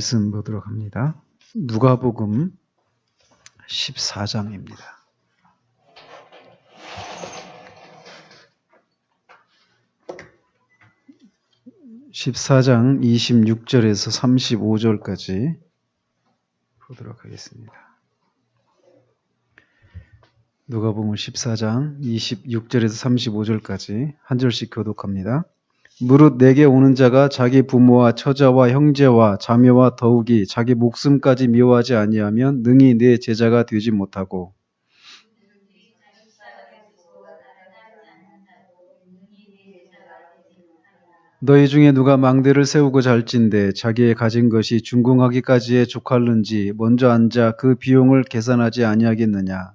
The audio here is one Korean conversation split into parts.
말씀 보도록 합니다. 누가복음 14장입니다. (14장) 26절에서 35절까지 보도록 하겠습니다. 누가복음 14장 26절에서 35절까지 한 절씩 교독합니다. 무릇 내게 오는 자가 자기 부모와 처자와 형제와 자매와 더욱이 자기 목숨까지 미워하지 아니하면 능히 내 제자가 되지 못하고, 너희 중에 누가 망대를 세우고 잘진대 자기의 가진 것이 준공하기까지에 족할는지 먼저 앉아 그 비용을 계산하지 아니하겠느냐.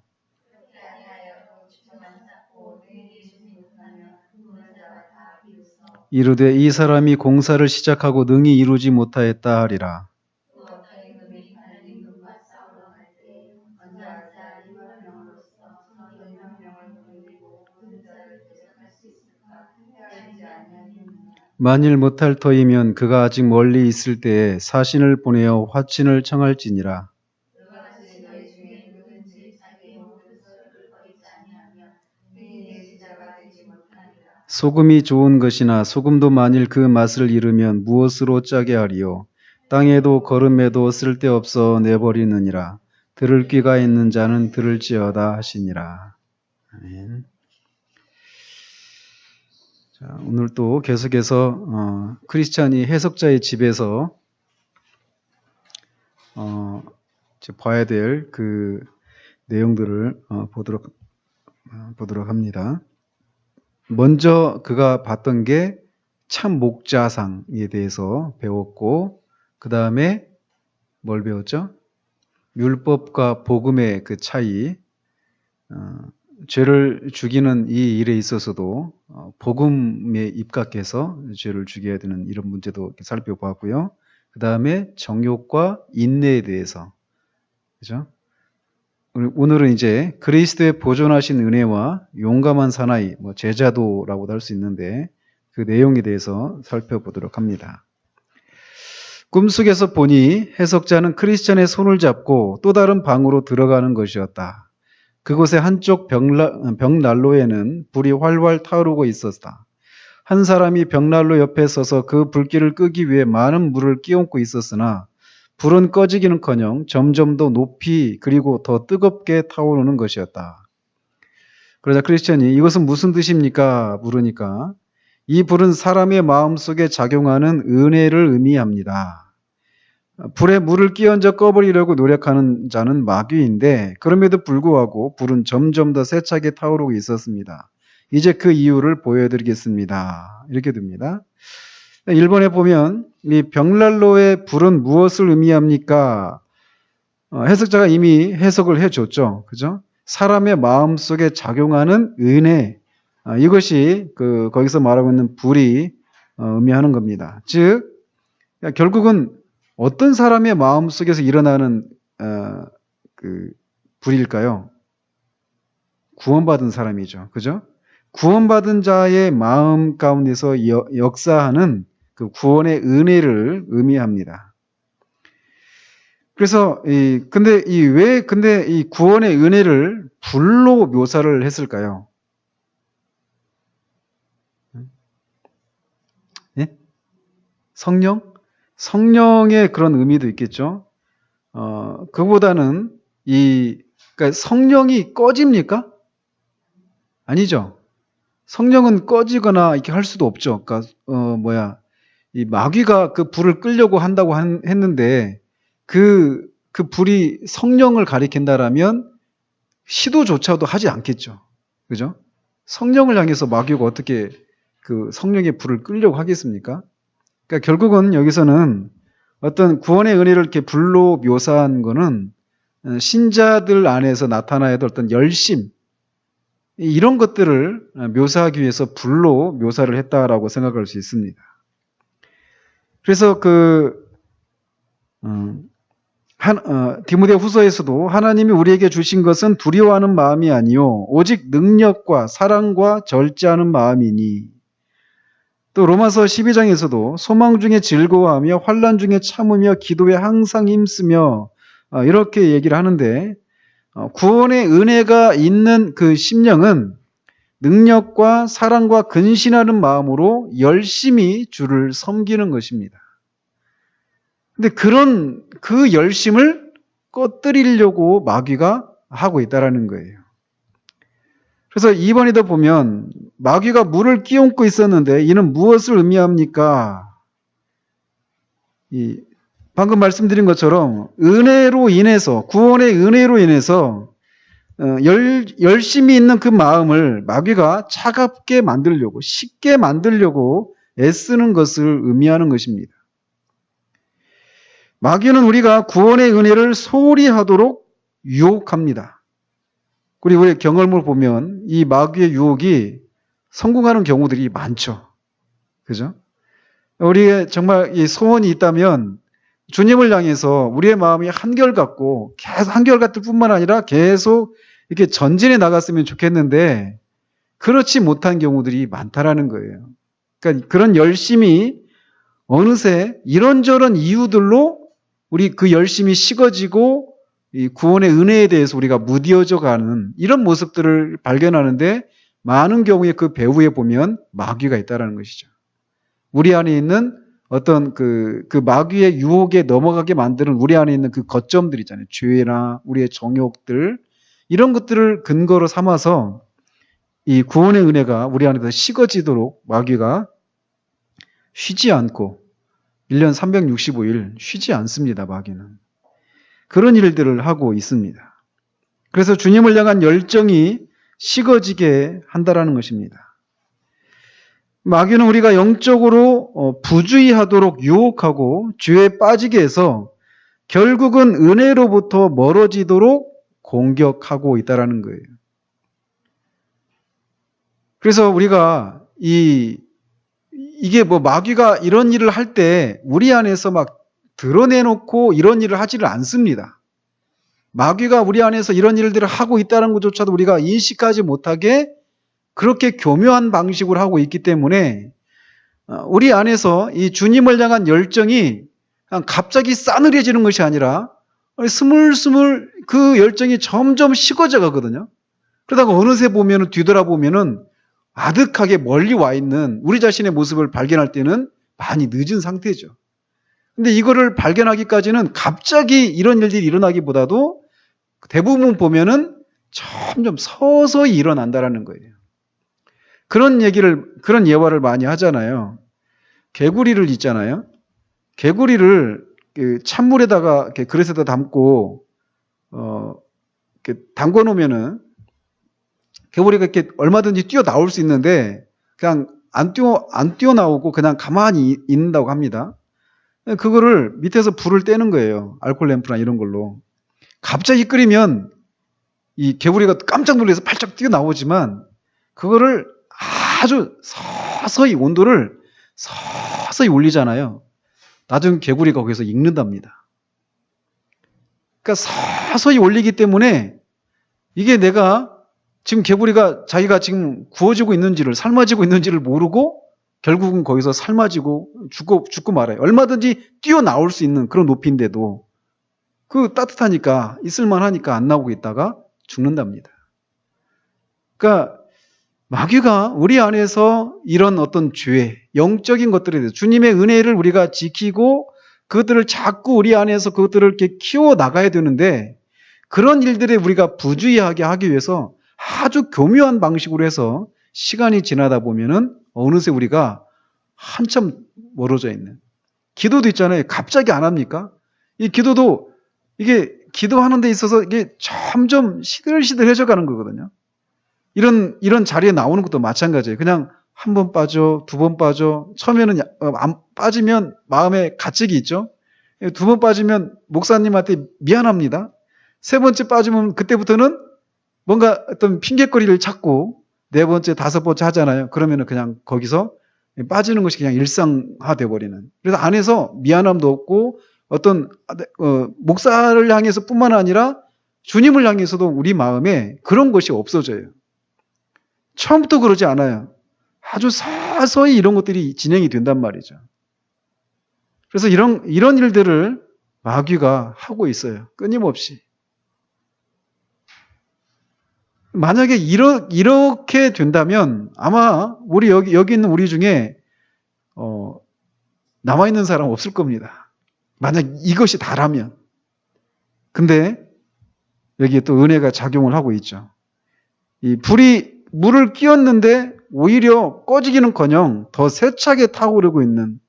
이르되 이 사람이 공사를 시작하고 능히 이루지 못하였다 하리라. 만일 못할 터이면 그가 아직 멀리 있을 때에 사신을 보내어 화친을 청할지니라. 소금이 좋은 것이나 소금도 만일 그 맛을 잃으면 무엇으로 짜게 하리요. 땅에도 거름에도 쓸데없어 내버리느니라. 들을 귀가 있는 자는 들을지어다 하시니라. 아멘. 자, 오늘 또 계속해서 크리스찬이 해석자의 집에서 봐야 될 그 내용들을 보도록 합니다. 먼저 그가 봤던 게 참 목자상에 대해서 배웠고, 그 다음에 뭘 배웠죠? 율법과 복음의 그 차이, 죄를 죽이는 이 일에 있어서도 복음에 입각해서 죄를 죽여야 되는 이런 문제도 살펴보았고요. 그 다음에 정욕과 인내에 대해서, 그죠? 오늘은 이제 그리스도의 보존하신 은혜와 용감한 사나이, 제자도라고도 할 수 있는데 그 내용에 대해서 살펴보도록 합니다. 꿈속에서 보니 해석자는 크리스찬의 손을 잡고 또 다른 방으로 들어가는 것이었다. 그곳의 한쪽 벽난로에는 불이 활활 타오르고 있었다. 한 사람이 벽난로 옆에 서서 그 불길을 끄기 위해 많은 물을 끼얹고 있었으나 불은 꺼지기는커녕 점점 더 높이 그리고 더 뜨겁게 타오르는 것이었다. 그러자 크리스찬이 이것은 무슨 뜻입니까? 물으니까 이 불은 사람의 마음속에 작용하는 은혜를 의미합니다. 불에 물을 끼얹어 꺼버리려고 노력하는 자는 마귀인데 그럼에도 불구하고 불은 점점 더 세차게 타오르고 있었습니다. 이제 그 이유를 보여드리겠습니다. 이렇게 됩니다. 1번에 보면 이 벽난로의 불은 무엇을 의미합니까? 해석자가 이미 해석을 해줬죠. 그죠? 사람의 마음속에 작용하는 은혜, 이것이 거기서 말하고 있는 불이 의미하는 겁니다. 즉 결국은 어떤 사람의 마음속에서 일어나는 불일까요? 구원받은 사람이죠. 그죠? 구원받은 자의 마음 가운데서 역사하는 그 구원의 은혜를 의미합니다. 그래서 근데 이 구원의 은혜를 불로 묘사를 했을까요? 예? 성령의 그런 의미도 있겠죠. 그보다는 그러니까 성령이 꺼집니까? 아니죠. 성령은 꺼지거나 이렇게 할 수도 없죠. 그러니까 이 마귀가 그 불을 끌려고 한다고 했는데 그 불이 성령을 가리킨다라면 시도조차도 하지 않겠죠. 그죠? 성령을 향해서 마귀가 어떻게 그 성령의 불을 끌려고 하겠습니까? 그러니까 결국은 여기서는 어떤 구원의 은혜를 이렇게 불로 묘사한 거는 신자들 안에서 나타나야 될 어떤 열심, 이런 것들을 묘사하기 위해서 불로 묘사를 했다라고 생각할 수 있습니다. 그래서 디모데 후서에서도 하나님이 우리에게 주신 것은 두려워하는 마음이 아니요 오직 능력과 사랑과 절제하는 마음이니, 또 로마서 12장에서도 소망 중에 즐거워하며 환난 중에 참으며 기도에 항상 힘쓰며 이렇게 얘기를 하는데 구원의 은혜가 있는 그 심령은 능력과 사랑과 근신하는 마음으로 열심히 주를 섬기는 것입니다. 근데 그 열심을 꺼뜨리려고 마귀가 하고 있다라는 거예요. 그래서 2번에도 보면 마귀가 물을 끼얹고 있었는데 이는 무엇을 의미합니까? 방금 말씀드린 것처럼 은혜로 인해서 구원의 은혜로 인해서 열심히 있는 그 마음을 마귀가 차갑게 만들려고 쉽게 만들려고 애쓰는 것을 의미하는 것입니다. 마귀는 우리가 구원의 은혜를 소홀히 하도록 유혹합니다. 그리고 우리 경험을 보면 이 마귀의 유혹이 성공하는 경우들이 많죠. 그죠? 우리의 정말 이 소원이 있다면 주님을 향해서 우리의 마음이 한결같고 계속 한결같을 뿐만 아니라 계속 이렇게 전진해 나갔으면 좋겠는데 그렇지 못한 경우들이 많다라는 거예요. 그러니까 그런 열심이 어느새 이런저런 이유들로 우리 그 열심이 식어지고 이 구원의 은혜에 대해서 우리가 무뎌져 가는 이런 모습들을 발견하는데 많은 경우에 그 배후에 보면 마귀가 있다는 것이죠. 우리 안에 있는 어떤 그 마귀의 유혹에 넘어가게 만드는 우리 안에 있는 그 거점들 있잖아요. 죄나 우리의 정욕들 이런 것들을 근거로 삼아서 이 구원의 은혜가 우리 안에서 식어지도록 마귀가 쉬지 않고 1년 365일 쉬지 않습니다. 마귀는. 그런 일들을 하고 있습니다. 그래서 주님을 향한 열정이 식어지게 한다라는 것입니다. 마귀는 우리가 영적으로 부주의하도록 유혹하고 죄에 빠지게 해서 결국은 은혜로부터 멀어지도록 공격하고 있다라는 거예요. 그래서 우리가 이게 뭐 마귀가 이런 일을 할 때 우리 안에서 막 드러내놓고 이런 일을 하지를 않습니다. 마귀가 우리 안에서 이런 일들을 하고 있다는 것조차도 우리가 인식하지 못하게 그렇게 교묘한 방식으로 하고 있기 때문에 우리 안에서 이 주님을 향한 열정이 그냥 갑자기 싸늘해지는 것이 아니라 스물스물 그 열정이 점점 식어져 가거든요. 그러다가 어느새 보면은 뒤돌아보면은 아득하게 멀리 와 있는 우리 자신의 모습을 발견할 때는 많이 늦은 상태죠. 근데 이거를 발견하기까지는 갑자기 이런 일들이 일어나기보다도 대부분 보면은 점점 서서히 일어난다라는 거예요. 그런 예화를 많이 하잖아요. 개구리를 있잖아요. 개구리를 찬물에다가 그릇에다 담고 담궈 놓으면은 개구리가 이렇게 얼마든지 뛰어 나올 수 있는데 그냥 안 뛰어 나오고 그냥 가만히 있는다고 합니다. 그거를 밑에서 불을 떼는 거예요. 알코올 램프나 이런 걸로. 갑자기 끓이면 이 개구리가 깜짝 놀라서 팔짝 뛰어 나오지만 그거를 아주 서서히 온도를 서서히 올리잖아요. 나중에 개구리가 거기서 익는답니다. 그러니까 서서히 올리기 때문에 이게 내가 지금 개구리가 자기가 지금 구워지고 있는지를 삶아지고 있는지를 모르고 결국은 거기서 삶아지고 죽고 말아요. 얼마든지 뛰어나올 수 있는 그런 높이인데도 그 따뜻하니까 있을만하니까 안 나오고 있다가 죽는답니다. 그러니까 마귀가 우리 안에서 이런 어떤 죄, 영적인 것들에 대해서 주님의 은혜를 우리가 지키고 그것들을 자꾸 우리 안에서 그것들을 이렇게 키워 나가야 되는데 그런 일들에 우리가 부주의하게 하기 위해서 아주 교묘한 방식으로 해서 시간이 지나다 보면은 어느새 우리가 한참 멀어져 있는 기도도 있잖아요. 갑자기 안 합니까? 이 기도도 이게 기도하는 데 있어서 이게 점점 시들시들해져 가는 거거든요. 이런 자리에 나오는 것도 마찬가지예요. 그냥 한 번 빠져, 두 번 빠져. 처음에는 안 빠지면 마음에 가책이 있죠. 두 번 빠지면 목사님한테 미안합니다. 세 번째 빠지면 그때부터는 뭔가 어떤 핑계거리를 찾고 네 번째, 다섯 번째 하잖아요. 그러면은 그냥 거기서 빠지는 것이 그냥 일상화돼 버리는. 그래서 안에서 미안함도 없고 어떤 목사를 향해서 뿐만 아니라 주님을 향해서도 우리 마음에 그런 것이 없어져요. 처음부터 그러지 않아요. 아주 서서히 이런 것들이 진행이 된단 말이죠. 그래서 이런 일들을 마귀가 하고 있어요. 끊임없이. 만약에 이렇게 된다면 아마 우리 여기 있는 우리 중에 남아있는 사람 없을 겁니다. 만약 이것이 다라면. 근데 여기에 또 은혜가 작용을 하고 있죠. 이 불이 물을 끼얹는데 오히려 꺼지기는커녕 더 세차게 타오르고 있는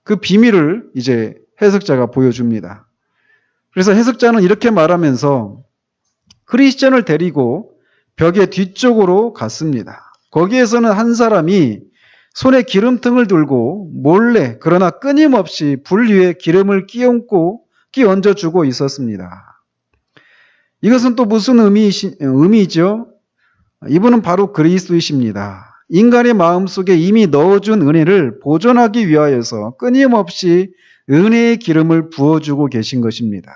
그 비밀을 이제 해석자가 보여줍니다. 그래서 해석자는 이렇게 말하면서 크리스천을 데리고 벽의 뒤쪽으로 갔습니다. 거기에서는 한 사람이 손에 기름통을 들고 몰래 그러나 끊임없이 불 위에 기름을 끼얹어주고 있었습니다. 이것은 또 무슨 의미죠? 이분은 바로 그리스도이십니다. 인간의 마음속에 이미 넣어준 은혜를 보존하기 위하여서 끊임없이 은혜의 기름을 부어주고 계신 것입니다.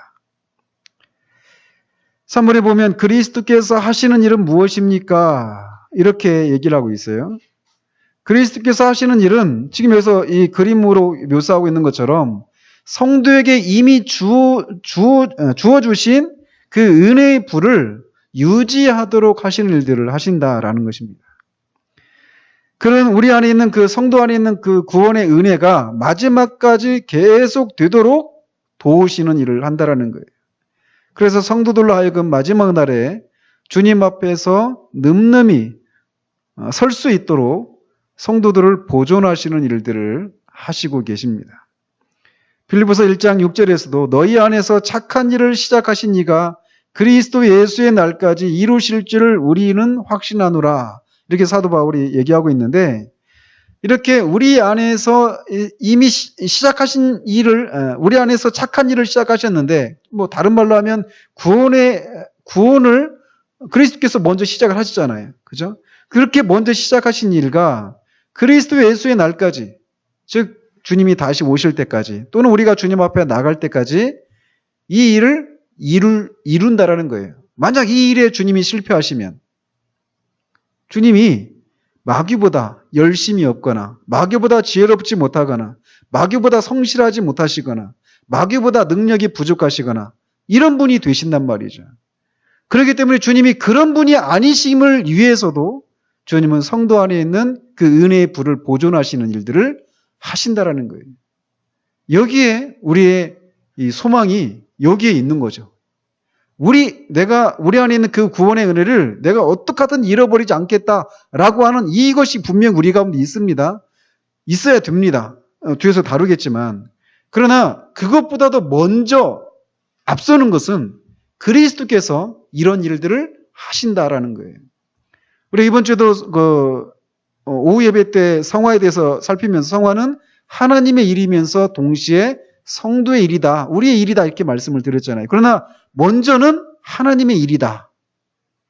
3절에 보면 그리스도께서 하시는 일은 무엇입니까? 이렇게 얘기를 하고 있어요. 그리스도께서 하시는 일은 지금 여기서 이 그림으로 묘사하고 있는 것처럼 성도에게 이미 주어주신 그 은혜의 불을 유지하도록 하시는 일들을 하신다라는 것입니다. 그런 우리 안에 있는 그 성도 안에 있는 그 구원의 은혜가 마지막까지 계속 되도록 도우시는 일을 한다라는 거예요. 그래서 성도들로 하여금 마지막 날에 주님 앞에서 늠름히 설 수 있도록 성도들을 보존하시는 일들을 하시고 계십니다. 빌립보서 1장 6절에서도 너희 안에서 착한 일을 시작하신 이가 그리스도 예수의 날까지 이루실 줄을 우리는 확신하노라. 이렇게 사도 바울이 얘기하고 있는데 이렇게 우리 안에서 이미 시작하신 일을 우리 안에서 착한 일을 시작하셨는데 뭐 다른 말로 하면 구원을 그리스도께서 먼저 시작을 하셨잖아요. 그죠? 그렇게 먼저 시작하신 일과 그리스도 예수의 날까지 즉 주님이 다시 오실 때까지 또는 우리가 주님 앞에 나갈 때까지 이 일을 이룬다라는 거예요. 만약 이 일에 주님이 실패하시면 주님이 마귀보다 열심이 없거나 마귀보다 지혜롭지 못하거나 마귀보다 성실하지 못하시거나 마귀보다 능력이 부족하시거나 이런 분이 되신단 말이죠. 그렇기 때문에 주님이 그런 분이 아니심을 위해서도 주님은 성도 안에 있는 그 은혜의 불을 보존하시는 일들을 하신다라는 거예요. 여기에 우리의 이 소망이 여기에 있는 거죠. 우리 안에 있는 그 구원의 은혜를 내가 어떻게 하든 잃어버리지 않겠다라고 하는 이것이 분명 우리 가운데 있습니다. 있어야 됩니다. 뒤에서 다루겠지만. 그러나 그것보다도 먼저 앞서는 것은 그리스도께서 이런 일들을 하신다라는 거예요. 우리 이번 주에도 오후 예배 때 성화에 대해서 살피면서 성화는 하나님의 일이면서 동시에 성도의 일이다. 우리의 일이다. 이렇게 말씀을 드렸잖아요. 그러나 먼저는 하나님의 일이다.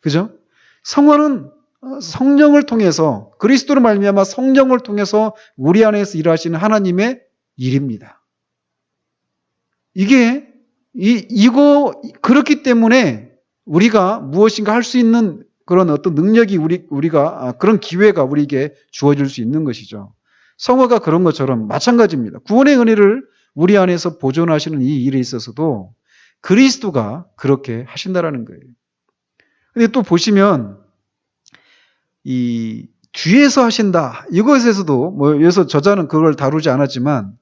그죠? 성화는 성령을 통해서 그리스도로 말미암아 성령을 통해서 우리 안에서 일하시는 하나님의 일입니다. 그렇기 때문에 우리가 무엇인가 할 수 있는 그런 어떤 능력이 우리가 그런 기회가 우리에게 주어질 수 있는 것이죠. 성화가 그런 것처럼 마찬가지입니다. 구원의 은혜를 우리 안에서 보존하시는 이 일에 있어서도 그리스도가 그렇게 하신다라는 거예요. 근데 또 보시면 이 뒤에서 하신다 이것에서도 여기서 저자는 그걸 다루지 않았지만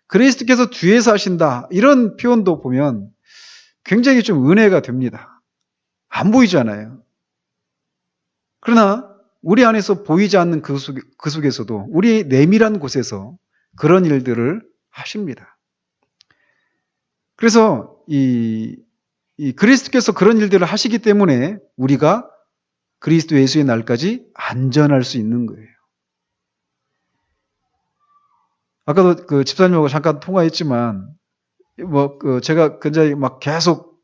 그리스도께서 뒤에서 하신다 이런 표현도 보면 굉장히 좀 은혜가 됩니다. 안 보이잖아요. 그러나 우리 안에서 보이지 않는 그 속에서도 우리 내밀한 곳에서 그런 일들을 하십니다. 그래서 이 그리스도께서 그런 일들을 하시기 때문에 우리가 그리스도 예수의 날까지 안전할 수 있는 거예요. 아까도 그 집사님하고 잠깐 통화했지만 제가 굉장히 막 계속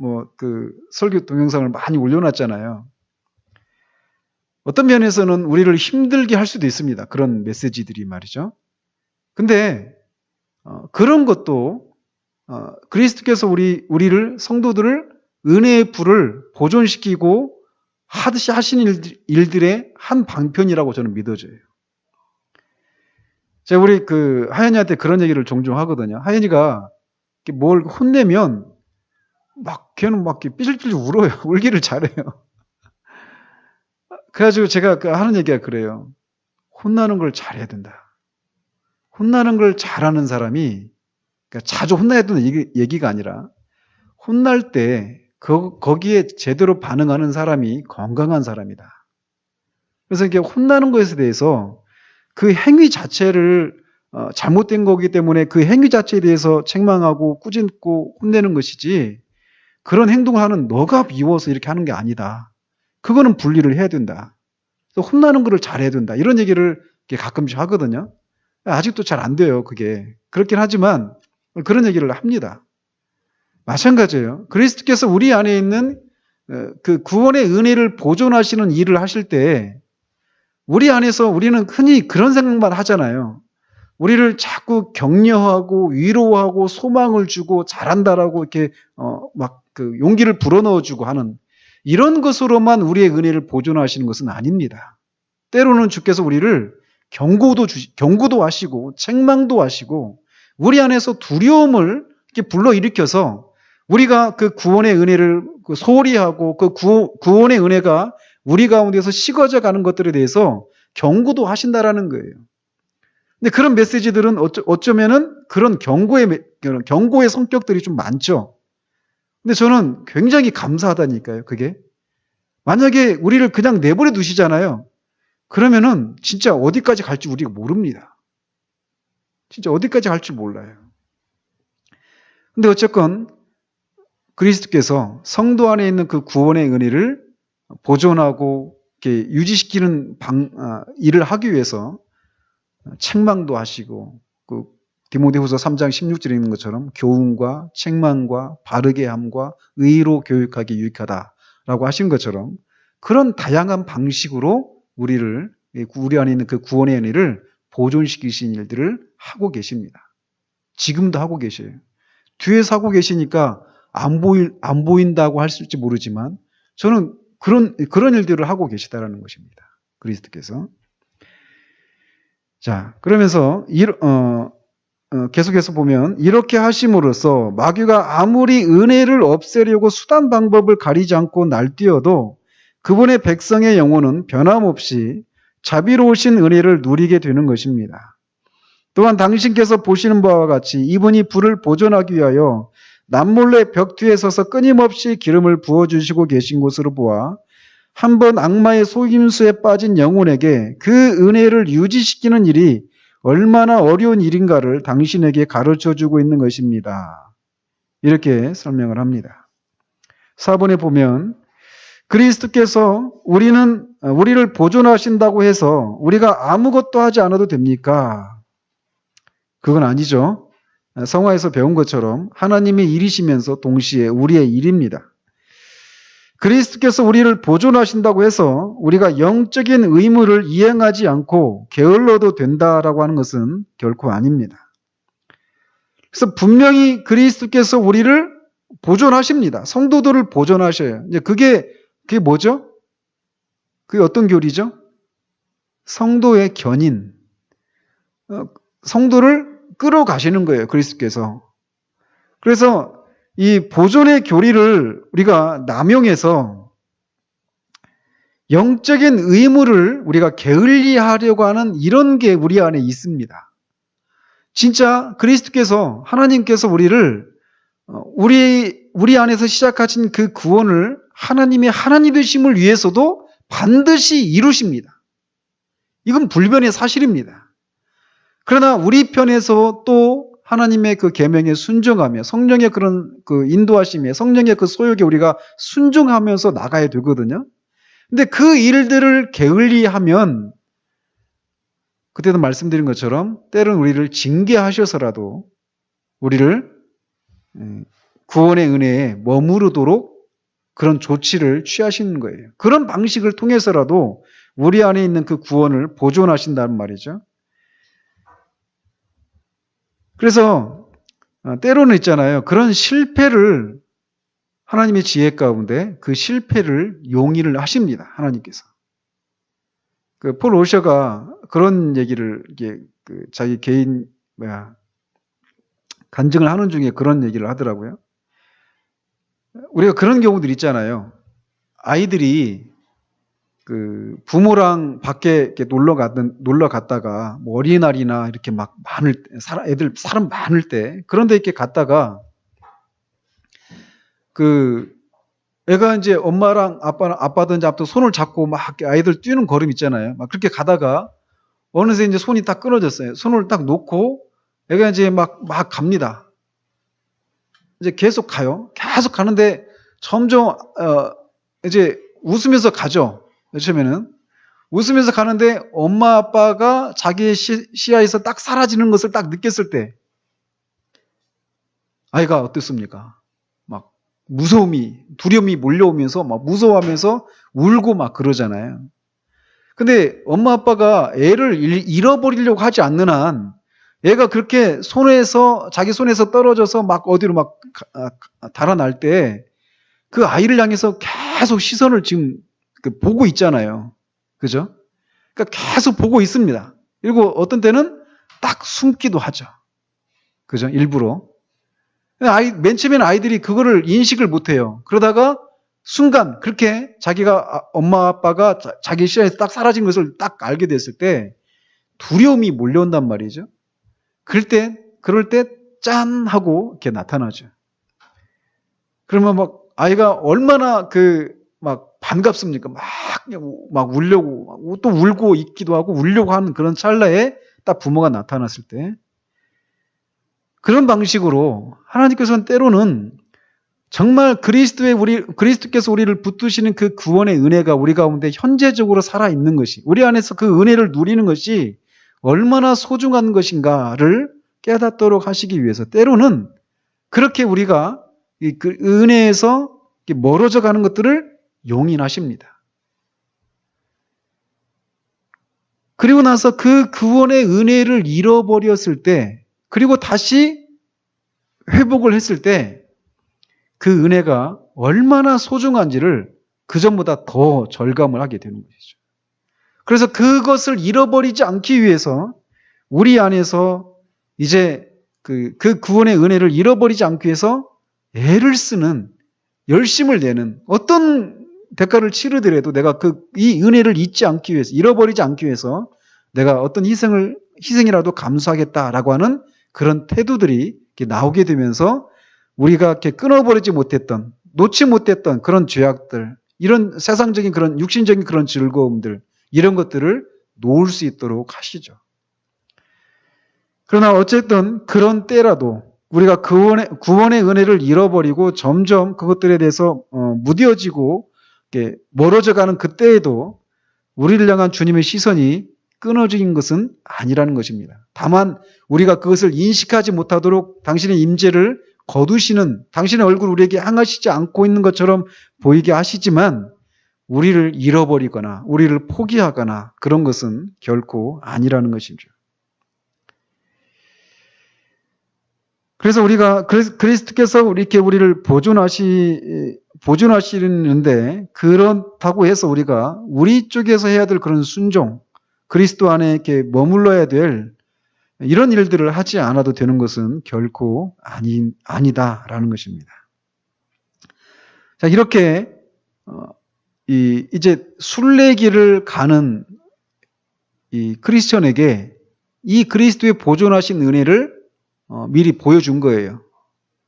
설교 동영상을 많이 올려놨잖아요. 어떤 면에서는 우리를 힘들게 할 수도 있습니다. 그런 메시지들이 말이죠. 근데 그런 것도 그리스도께서 우리를 성도들을 은혜의 불을 보존시키고 하듯이 하시는 일들의 한 방편이라고 저는 믿어져요. 제가 우리 하연이한테 그런 얘기를 종종 하거든요. 하연이가 뭘 혼내면 걔는 이렇게 삐질삐질 울어요. 울기를 잘해요. 그래가지고 제가 하는 얘기가 그래요. 혼나는 걸 잘해야 된다. 혼나는 걸 잘하는 사람이, 그러니까 자주 혼나야 되는 얘기가 아니라, 혼날 때 거기에 제대로 반응하는 사람이 건강한 사람이다. 그래서 이렇게 혼나는 것에 대해서 그 행위 자체를 잘못된 거기 때문에 그 행위 자체에 대해서 책망하고 꾸짖고 혼내는 것이지, 그런 행동을 하는 너가 미워서 이렇게 하는 게 아니다. 그거는 분리를 해야 된다. 그래서 혼나는 거를 잘해야 된다. 이런 얘기를 가끔씩 하거든요. 아직도 잘 안 돼요, 그게. 그렇긴 하지만 그런 얘기를 합니다. 마찬가지예요. 그리스도께서 우리 안에 있는 그 구원의 은혜를 보존하시는 일을 하실 때 우리 안에서 우리는 흔히 그런 생각만 하잖아요. 우리를 자꾸 격려하고 위로하고 소망을 주고 잘한다라고 이렇게 용기를 불어넣어주고 하는 이런 것으로만 우리의 은혜를 보존하시는 것은 아닙니다. 때로는 주께서 우리를 경고도 하시고 책망도 하시고 우리 안에서 두려움을 이렇게 불러일으켜서 우리가 그 구원의 은혜를 소홀히 하고 그 구원의 은혜가 우리 가운데서 식어져 가는 것들에 대해서 경고도 하신다라는 거예요. 근데 그런 메시지들은 어쩌면은 그런 경고의 성격들이 좀 많죠. 근데 저는 굉장히 감사하다니까요, 그게. 만약에 우리를 그냥 내버려 두시잖아요. 그러면은 진짜 어디까지 갈지 우리가 모릅니다. 진짜 어디까지 갈지 몰라요. 근데 어쨌건 그리스도께서 성도 안에 있는 그 구원의 은혜를 보존하고 이렇게 유지시키는 일을 하기 위해서 책망도 하시고 디모데후서 3장 16절에 있는 것처럼 교훈과 책망과 바르게 함과 의로 교육하기 유익하다라고 하신 것처럼 그런 다양한 방식으로 우리 안에 있는 그 구원의 은혜를 보존시키신 일들을 하고 계십니다. 지금도 하고 계셔요. 뒤에서 하고 계시니까 안 보인다고 할지 모르지만 저는 그런 일들을 하고 계시다라는 것입니다. 그리스도께서. 자, 그러면서 계속해서 보면 이렇게 하심으로써 마귀가 아무리 은혜를 없애려고 수단 방법을 가리지 않고 날뛰어도 그분의 백성의 영혼은 변함없이 자비로우신 은혜를 누리게 되는 것입니다. 또한 당신께서 보시는 바와 같이 이분이 불을 보존하기 위하여 남몰래 벽 뒤에 서서 끊임없이 기름을 부어주시고 계신 것으로 보아 한번 악마의 속임수에 빠진 영혼에게 그 은혜를 유지시키는 일이 얼마나 어려운 일인가를 당신에게 가르쳐주고 있는 것입니다. 이렇게 설명을 합니다. 4번에 보면 그리스도께서 우리를 보존하신다고 해서 우리가 아무것도 하지 않아도 됩니까? 그건 아니죠. 성화에서 배운 것처럼 하나님의 일이시면서 동시에 우리의 일입니다. 그리스도께서 우리를 보존하신다고 해서 우리가 영적인 의무를 이행하지 않고 게을러도 된다라고 하는 것은 결코 아닙니다. 그래서 분명히 그리스도께서 우리를 보존하십니다. 성도들을 보존하셔요. 이제 그게 뭐죠? 그게 어떤 교리죠? 성도의 견인. 성도를 끌어가시는 거예요, 그리스도께서. 그래서 이 보존의 교리를 우리가 남용해서 영적인 의무를 우리가 게을리하려고 하는 이런 게 우리 안에 있습니다. 진짜 그리스도께서 하나님께서 우리를 우리 안에서 시작하신 그 구원을 하나님의 하나님이심을 위해서도 반드시 이루십니다. 이건 불변의 사실입니다. 그러나 우리 편에서 또 하나님의 그 계명에 순종하며 성령의 그런 그 인도하심에 성령의 그 소욕에 우리가 순종하면서 나가야 되거든요. 근데 그 일들을 게을리하면 그때도 말씀드린 것처럼 때로는 우리를 징계하셔서라도 우리를 구원의 은혜에 머무르도록 그런 조치를 취하시는 거예요. 그런 방식을 통해서라도 우리 안에 있는 그 구원을 보존하신다는 말이죠. 그래서 때로는 있잖아요. 그런 실패를 하나님의 지혜 가운데 그 실패를 용인을 하십니다. 하나님께서. 그 폴 오셔가 그런 얘기를 이게 자기 개인 간증을 하는 중에 그런 얘기를 하더라고요. 우리가 그런 경우들 있잖아요. 아이들이 그 부모랑 밖에 이렇게 놀러 갔다가 뭐 어린이날이나 이렇게 막 애들 사람 많을 때 그런데 이렇게 갔다가 그 애가 이제 엄마랑 아빠든지 앞도 손을 잡고 막 아이들 뛰는 걸음 있잖아요. 막 그렇게 가다가 어느새 이제 손이 딱 끊어졌어요. 손을 딱 놓고 애가 이제 막 갑니다. 이제 계속 가요. 계속 가는데 점점 이제 웃으면서 가죠. 처음에는 웃으면서 가는데 엄마 아빠가 자기의 시야에서 딱 사라지는 것을 딱 느꼈을 때 아이가 어땠습니까? 막 두려움이 몰려오면서 막 무서워하면서 울고 막 그러잖아요. 근데 엄마 아빠가 애를 잃어버리려고 하지 않는 한 애가 그렇게 자기 손에서 떨어져서 막 어디로 막 달아날 때 그 아이를 향해서 계속 시선을 지금 보고 있잖아요. 그죠? 그러니까 계속 보고 있습니다. 그리고 어떤 때는 딱 숨기도 하죠. 그죠? 일부러. 맨 처음에는 아이들이 그거를 인식을 못 해요. 그러다가 순간 그렇게 자기가 엄마 아빠가 자기 시야에서 딱 사라진 것을 딱 알게 됐을 때 두려움이 몰려온단 말이죠. 그럴 때 짠 하고 이렇게 나타나죠. 그러면 막 아이가 얼마나 막 반갑습니까? 막 울려고 또 울고 있기도 하고 울려고 하는 그런 찰나에 딱 부모가 나타났을 때 그런 방식으로 하나님께서는 때로는 정말 그리스도께서 우리를 붙드시는 그 구원의 은혜가 우리 가운데 현재적으로 살아있는 것이 우리 안에서 그 은혜를 누리는 것이 얼마나 소중한 것인가를 깨닫도록 하시기 위해서 때로는 그렇게 우리가 그 은혜에서 멀어져 가는 것들을 용인하십니다. 그리고 나서 그 구원의 은혜를 잃어버렸을 때 그리고 다시 회복을 했을 때 그 은혜가 얼마나 소중한지를 그전보다 더 절감을 하게 되는 것이죠. 그래서 그것을 잃어버리지 않기 위해서 우리 안에서 이제 그 구원의 은혜를 잃어버리지 않기 위해서 애를 쓰는 열심을 내는 어떤 대가를 치르더라도 내가 이 은혜를 잃어버리지 않기 위해서 내가 어떤 희생이라도 감수하겠다라고 하는 그런 태도들이 이렇게 나오게 되면서 우리가 이렇게 끊어버리지 못했던, 놓지 못했던 그런 죄악들, 이런 세상적인 그런 육신적인 그런 즐거움들, 이런 것들을 놓을 수 있도록 하시죠. 그러나 어쨌든 그런 때라도 우리가 구원의 은혜를 잃어버리고 점점 그것들에 대해서 무뎌지고 멀어져가는 그때에도 우리를 향한 주님의 시선이 끊어진 것은 아니라는 것입니다. 다만 우리가 그것을 인식하지 못하도록 당신의 임재를 거두시는 당신의 얼굴을 우리에게 향하시지 않고 있는 것처럼 보이게 하시지만 우리를 잃어버리거나 우리를 포기하거나 그런 것은 결코 아니라는 것이죠. 그래서 우리가 그리스도께서 이렇게 우리를 보존하시는데 그렇다고 해서 우리가 우리 쪽에서 해야 될 그런 순종, 그리스도 안에 이렇게 머물러야 될 이런 일들을 하지 않아도 되는 것은 결코 아니다라는 것입니다. 자, 이렇게 이제 순례길을 가는 이 크리스천에게 이 그리스도의 보존하신 은혜를 미리 보여준 거예요.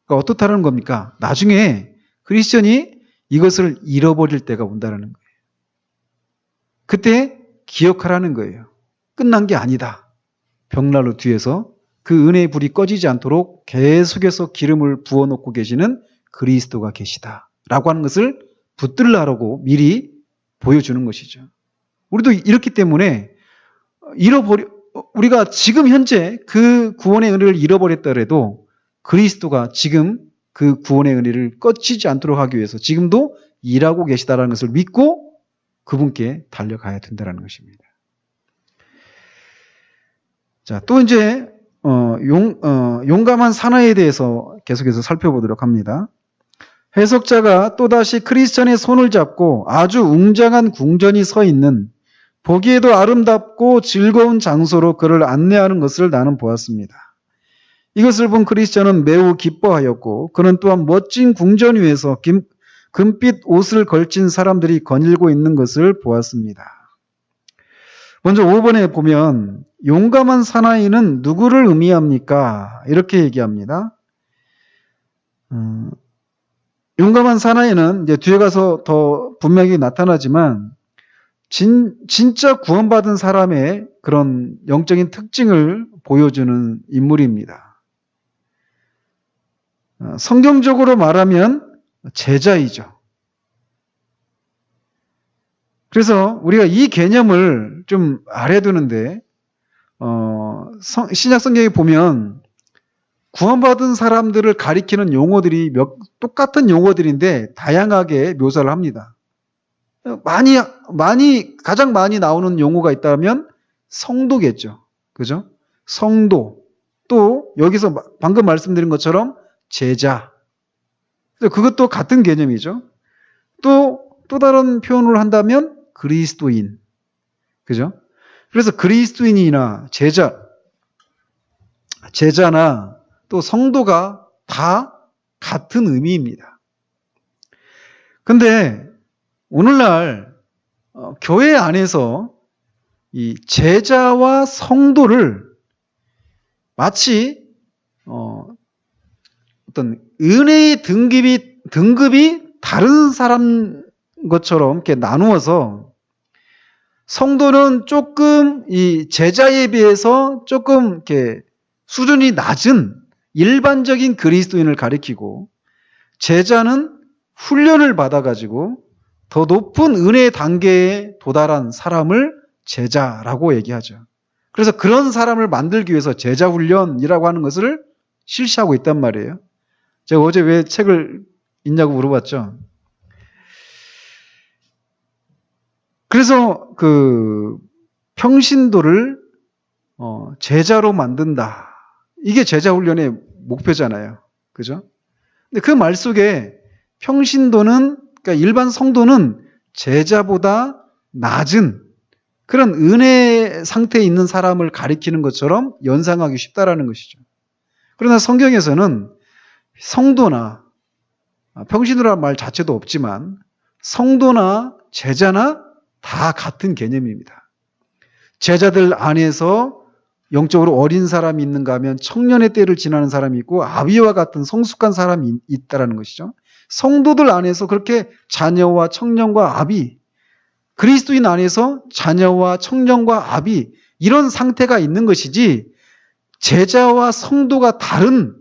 그러니까 어떻다는 겁니까? 나중에 크리스천이 이것을 잃어버릴 때가 온다는 거예요. 그때 기억하라는 거예요. 끝난 게 아니다. 벽난로 뒤에서 그 은혜의 불이 꺼지지 않도록 계속해서 기름을 부어놓고 계시는 그리스도가 계시다. 라고 하는 것을 붙들라고 미리 보여주는 것이죠. 우리도 이렇기 때문에 우리가 지금 현재 그 구원의 은혜를 잃어버렸더라도 그리스도가 지금 그 구원의 은혜를 꺼지지 않도록 하기 위해서 지금도 일하고 계시다라는 것을 믿고 그분께 달려가야 된다는 것입니다. 자, 또 이제 용감한 사나이에 대해서 계속해서 살펴보도록 합니다. 해석자가 또다시 크리스천의 손을 잡고 아주 웅장한 궁전이 서 있는 보기에도 아름답고 즐거운 장소로 그를 안내하는 것을 나는 보았습니다. 이것을 본 크리스천은 매우 기뻐하였고 그는 또한 멋진 궁전 위에서 금빛 옷을 걸친 사람들이 거닐고 있는 것을 보았습니다. 먼저 5번에 보면 용감한 사나이는 누구를 의미합니까? 이렇게 얘기합니다. 용감한 사나이는 이제 뒤에 가서 더 분명히 나타나지만 진짜 구원받은 사람의 그런 영적인 특징을 보여주는 인물입니다. 성경적으로 말하면 제자이죠. 그래서 우리가 이 개념을 좀 알아야 되는데 신약 성경에 보면 구원받은 사람들을 가리키는 용어들이 똑같은 용어들인데 다양하게 묘사를 합니다. 가장 많이 나오는 용어가 있다면 성도겠죠. 그죠? 성도. 또 여기서 방금 말씀드린 것처럼 제자. 그것도 같은 개념이죠. 또 다른 표현을 한다면 그리스도인. 그죠? 그래서 그리스도인이나 제자나 또 성도가 다 같은 의미입니다. 근데 오늘날 교회 안에서 이 제자와 성도를 마치 어떤 은혜의 등급이 다른 사람 것처럼 이렇게 나누어서 성도는 조금 이 제자에 비해서 조금 이렇게 수준이 낮은 일반적인 그리스도인을 가리키고 제자는 훈련을 받아가지고 더 높은 은혜의 단계에 도달한 사람을 제자라고 얘기하죠. 그래서 그런 사람을 만들기 위해서 제자훈련이라고 하는 것을 실시하고 있단 말이에요. 제가 어제 왜 책을 읽냐고 물어봤죠. 그래서 그 평신도를 제자로 만든다. 이게 제자훈련의 목표잖아요. 그죠? 근데 그 말 속에 평신도는, 그러니까 일반 성도는 제자보다 낮은 그런 은혜 상태에 있는 사람을 가리키는 것처럼 연상하기 쉽다라는 것이죠. 그러나 성경에서는 성도나, 평신도라는 말 자체도 없지만 성도나 제자나 다 같은 개념입니다. 제자들 안에서 영적으로 어린 사람이 있는가 하면 청년의 때를 지나는 사람이 있고 아비와 같은 성숙한 사람이 있다는 것이죠. 성도들 안에서 그렇게 자녀와 청년과 아비, 그리스도인 안에서 자녀와 청년과 아비, 이런 상태가 있는 것이지 제자와 성도가 다른,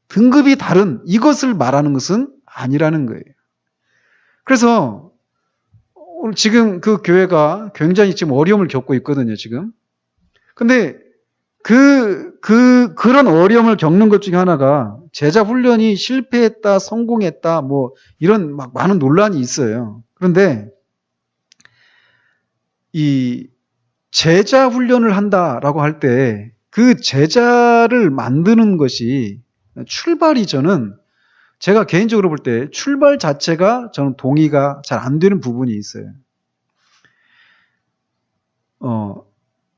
등급이 다른 이것을 말하는 것은 아니라는 거예요. 그래서 오늘 지금 그 교회가 굉장히 지금 어려움을 겪고 있거든요, 지금. 근데 그런 어려움을 겪는 것 중에 하나가 제자 훈련이 실패했다, 성공했다, 뭐 이런 막 많은 논란이 있어요. 그런데 이 제자 훈련을 한다라고 할 때 그 제자를 만드는 것이 출발이 저는 제가 개인적으로 볼 때 출발 자체가 저는 동의가 잘 안 되는 부분이 있어요.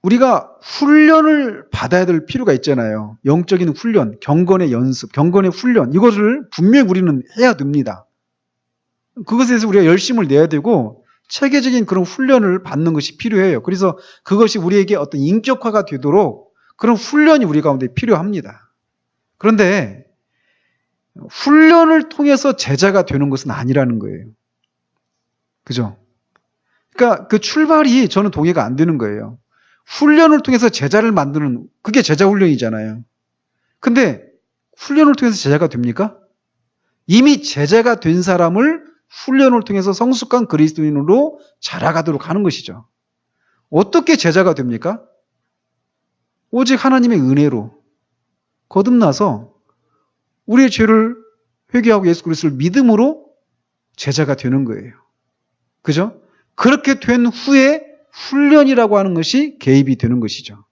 우리가 훈련을 받아야 될 필요가 있잖아요. 영적인 훈련, 경건의 연습, 경건의 훈련, 이것을 분명히 우리는 해야 됩니다. 그것에 대해서 우리가 열심을 내야 되고 체계적인 그런 훈련을 받는 것이 필요해요. 그래서 그것이 우리에게 어떤 인격화가 되도록 그런 훈련이 우리 가운데 필요합니다. 그런데 훈련을 통해서 제자가 되는 것은 아니라는 거예요. 그죠? 그러니까 그 출발이 저는 동의가 안 되는 거예요. 훈련을 통해서 제자를 만드는, 그게 제자 훈련이잖아요. 근데 훈련을 통해서 제자가 됩니까? 이미 제자가 된 사람을 훈련을 통해서 성숙한 그리스도인으로 자라가도록 하는 것이죠. 어떻게 제자가 됩니까? 오직 하나님의 은혜로 거듭나서 우리의 죄를 회개하고 예수 그리스도를 믿음으로 제자가 되는 거예요. 그죠? 그렇게 된 후에 훈련이라고 하는 것이 개입이 되는 것이죠.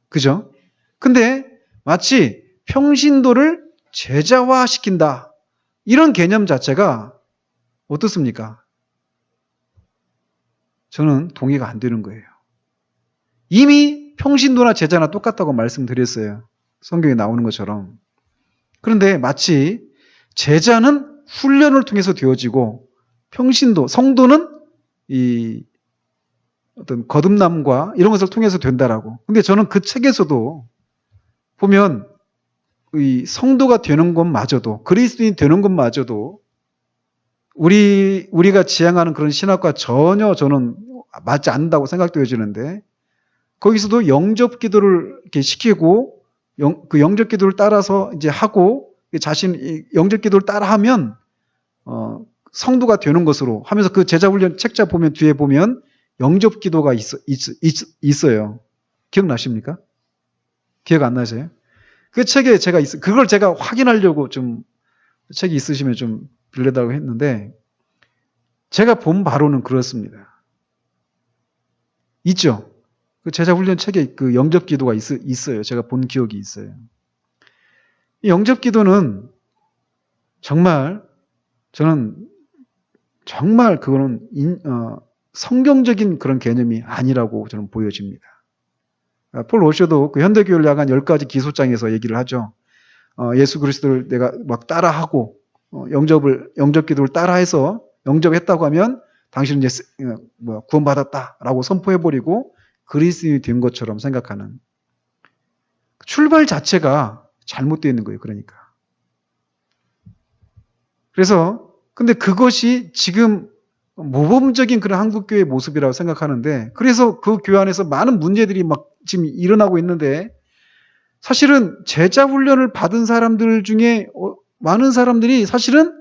그죠? 근데 마치 평신도를 제자화시킨다. 이런 개념 자체가 어떻습니까? 저는 동의가 안 되는 거예요. 이미 평신도나 제자나 똑같다고 말씀드렸어요. 성경에 나오는 것처럼. 그런데 마치 제자는 훈련을 통해서 되어지고 평신도, 성도는 이 어떤 거듭남과 이런 것을 통해서 된다라고. 근데 저는 그 책에서도 보면 이 성도가 되는 것마저도, 그리스도인이 되는 것마저도 우리가 지향하는 그런 신학과 전혀 저는 맞지 않는다고 생각되어지는데, 거기서도 영접 기도를 이렇게 시키고 그 영접 기도를 따라서 이제 하고 자신 영접 기도를 따라하면 성도가 되는 것으로 하면서 그 제자 훈련 책자 보면 뒤에 보면 영접 기도가 있어요. 기억나십니까? 기억 안 나세요? 그 책에 그걸 제가 확인하려고 좀 책이 있으시면 좀 빌려달라고 했는데, 제가 본 바로는 그렇습니다. 있죠? 그 제자 훈련 책에 그 영접 기도가 있어요. 제가 본 기억이 있어요. 이 영접 기도는 정말 저는 정말 그거는 성경적인 그런 개념이 아니라고 저는 보여집니다. 폴 오셔도 그 현대교회를 향한 10가지 기소장에서 얘기를 하죠. 예수 그리스도를 내가 막 따라하고 영접 기도를 따라해서 영접했다고 하면 당신은 이제 구원받았다라고 선포해버리고 그리스도인이 된 것처럼 생각하는 출발 자체가 잘못되어 있는 거예요. 그러니까. 그래서 근데 그것이 지금 모범적인 그런 한국교회의 모습이라고 생각하는데, 그래서 그 교회 안에서 많은 문제들이 막 지금 일어나고 있는데, 사실은 제자 훈련을 받은 사람들 중에 많은 사람들이 사실은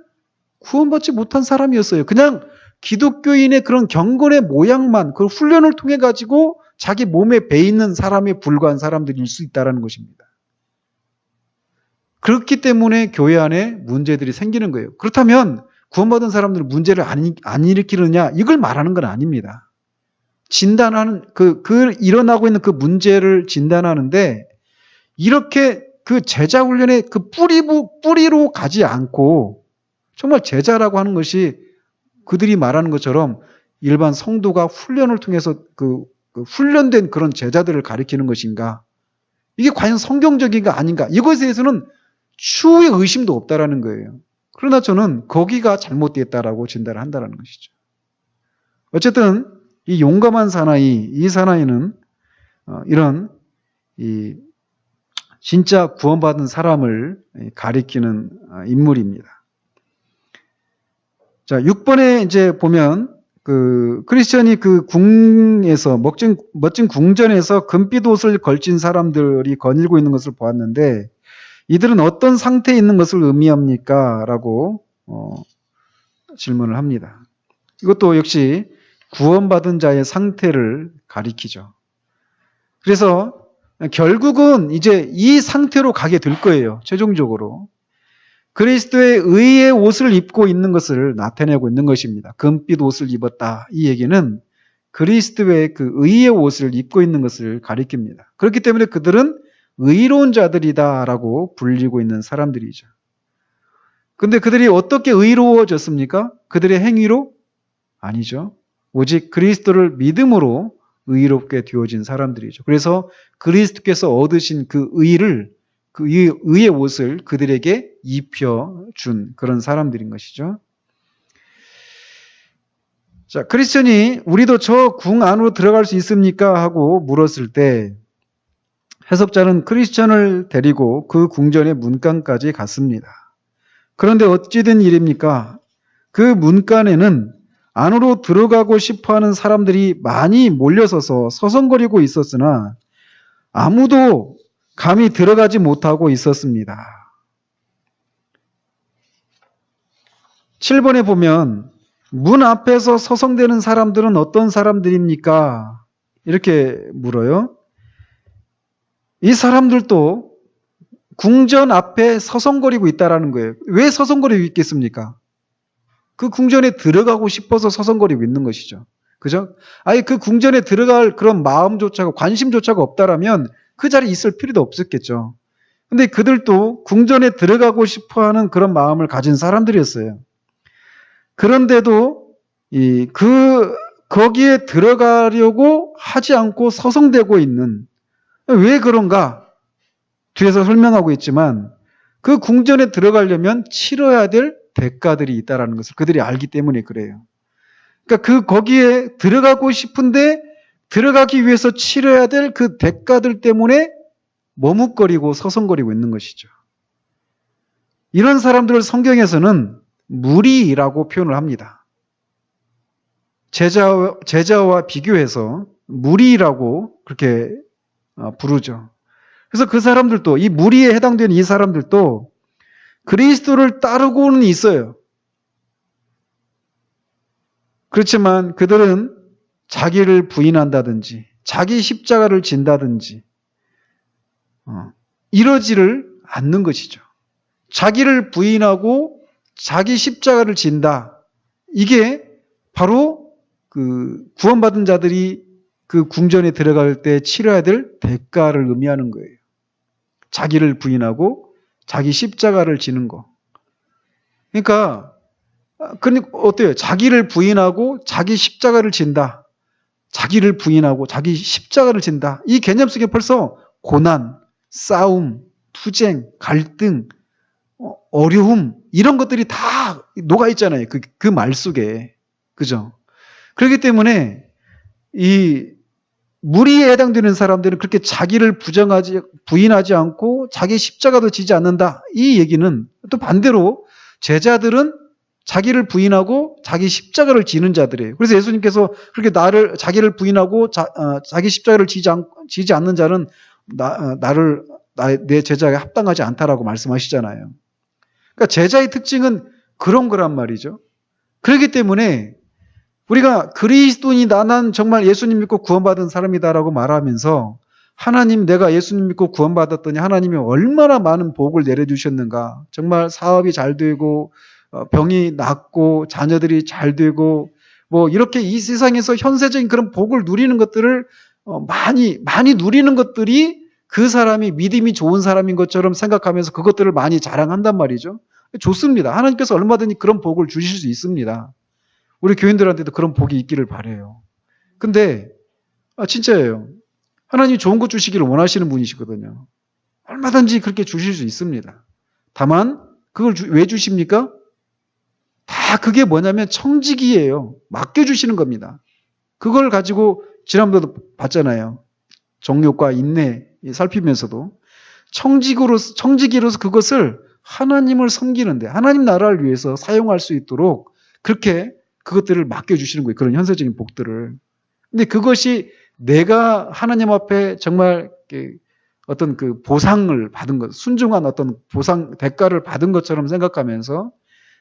구원받지 못한 사람이었어요. 그냥 기독교인의 그런 경건의 모양만, 그 훈련을 통해 가지고 자기 몸에 배 있는 사람에 불과한 사람들일 수 있다는 것입니다. 그렇기 때문에 교회 안에 문제들이 생기는 거예요. 그렇다면 구원받은 사람들은 문제를 안 일으키느냐, 이걸 말하는 건 아닙니다. 진단하는 일어나고 있는 그 문제를 진단하는데, 이렇게 그 제자 훈련의 그 뿌리로 가지 않고 정말 제자라고 하는 것이 그들이 말하는 것처럼 일반 성도가 훈련을 통해서 그 훈련된 그런 제자들을 가리키는 것인가? 이게 과연 성경적인가 아닌가? 이것에 대해서는 추후의 의심도 없다라는 거예요. 그러나 저는 거기가 잘못되었다라고 진단을 한다는 것이죠. 어쨌든 이 용감한 사나이, 이 사나이는 이런 진짜 구원받은 사람을 가리키는 인물입니다. 자, 6번에 이제 보면 그 크리스천이 그 궁에서 멋진 궁전에서 금빛 옷을 걸친 사람들이 거닐고 있는 것을 보았는데, 이들은 어떤 상태에 있는 것을 의미합니까? 라고 질문을 합니다. 이것도 역시 구원받은 자의 상태를 가리키죠. 그래서 결국은 이제 이 상태로 가게 될 거예요. 최종적으로. 그리스도의 의의 옷을 입고 있는 것을 나타내고 있는 것입니다. 금빛 옷을 입었다. 이 얘기는 그리스도의 그 의의 옷을 입고 있는 것을 가리킵니다. 그렇기 때문에 그들은 의로운 자들이다라고 불리고 있는 사람들이죠. 근데 그들이 어떻게 의로워졌습니까? 그들의 행위로? 아니죠. 오직 그리스도를 믿음으로 의롭게 되어진 사람들이죠. 그래서 그리스도께서 얻으신 그 의를, 그 의의 옷을 그들에게 입혀준 그런 사람들인 것이죠. 자, 크리스천이 우리도 저 궁 안으로 들어갈 수 있습니까? 하고 물었을 때 해석자는 크리스천을 데리고 그 궁전의 문간까지 갔습니다. 그런데 어찌 된 일입니까? 그 문간에는 안으로 들어가고 싶어하는 사람들이 많이 몰려서서 서성거리고 있었으나 아무도 감히 들어가지 못하고 있었습니다. 7번에 보면 문 앞에서 서성대는 사람들은 어떤 사람들입니까? 이렇게 물어요. 이 사람들도 궁전 앞에 서성거리고 있다라는 거예요. 왜 서성거리고 있겠습니까? 그 궁전에 들어가고 싶어서 서성거리고 있는 것이죠. 그죠? 아예 그 궁전에 들어갈 그런 마음조차가, 관심조차가 없다라면 그 자리에 있을 필요도 없었겠죠. 근데 그들도 궁전에 들어가고 싶어 하는 그런 마음을 가진 사람들이었어요. 그런데도 그 거기에 들어가려고 하지 않고 서성대고 있는, 왜 그런가? 뒤에서 설명하고 있지만 그 궁전에 들어가려면 치러야 될 대가들이 있다는 것을 그들이 알기 때문에 그래요. 그러니까 거기에 들어가고 싶은데 들어가기 위해서 치러야 될 그 대가들 때문에 머뭇거리고 서성거리고 있는 것이죠. 이런 사람들을 성경에서는 무리라고 표현을 합니다. 제자와 비교해서 무리라고 그렇게 부르죠. 그래서 그 사람들도, 이 무리에 해당되는 이 사람들도 그리스도를 따르고는 있어요. 그렇지만 그들은 자기를 부인한다든지 자기 십자가를 진다든지 이러지를 않는 것이죠. 자기를 부인하고 자기 십자가를 진다. 이게 바로 그 구원받은 자들이 그 궁전에 들어갈 때 치러야 될 대가를 의미하는 거예요. 자기를 부인하고 자기 십자가를 지는 거. 그러니까 어때요? 자기를 부인하고 자기 십자가를 진다. 자기를 부인하고 자기 십자가를 진다. 이 개념 속에 벌써 고난, 싸움, 투쟁, 갈등, 어려움 이런 것들이 다 녹아 있잖아요. 그 말 속에. 그죠? 그렇기 때문에 이 무리에 해당되는 사람들은 그렇게 자기를 부인하지 않고 자기 십자가도 지지 않는다. 이 얘기는 또 반대로 제자들은 자기를 부인하고 자기 십자가를 지는 자들이에요. 그래서 예수님께서 그렇게 자기를 부인하고 자기 십자가를 지지 않는 자는 내 제자에 합당하지 않다라고 말씀하시잖아요. 그러니까 제자의 특징은 그런 거란 말이죠. 그렇기 때문에 우리가 그리스도인이 난 정말 예수님 믿고 구원받은 사람이다라고 말하면서 하나님, 내가 예수님 믿고 구원받았더니 하나님이 얼마나 많은 복을 내려주셨는가. 정말 사업이 잘 되고 병이 낫고 자녀들이 잘 되고 뭐 이렇게 이 세상에서 현세적인 그런 복을 누리는 것들을 많이 누리는 것들이 그 사람이 믿음이 좋은 사람인 것처럼 생각하면서 그것들을 많이 자랑한단 말이죠. 좋습니다. 하나님께서 얼마든지 그런 복을 주실 수 있습니다. 우리 교인들한테도 그런 복이 있기를 바라요. 근데 진짜예요. 하나님이 좋은 것 주시기를 원하시는 분이시거든요. 얼마든지 그렇게 주실 수 있습니다. 다만 그걸 왜 주십니까? 다 그게 뭐냐면 청지기예요. 맡겨주시는 겁니다. 그걸 가지고 지난번에도 봤잖아요. 정욕과 인내 살피면서도 청지기로서 그것을 하나님을 섬기는데 하나님 나라를 위해서 사용할 수 있도록 그렇게 그것들을 맡겨주시는 거예요. 그런 현세적인 복들을. 근데 그것이 내가 하나님 앞에 정말 어떤 그 보상을 받은 것, 순종한 어떤 보상, 대가를 받은 것처럼 생각하면서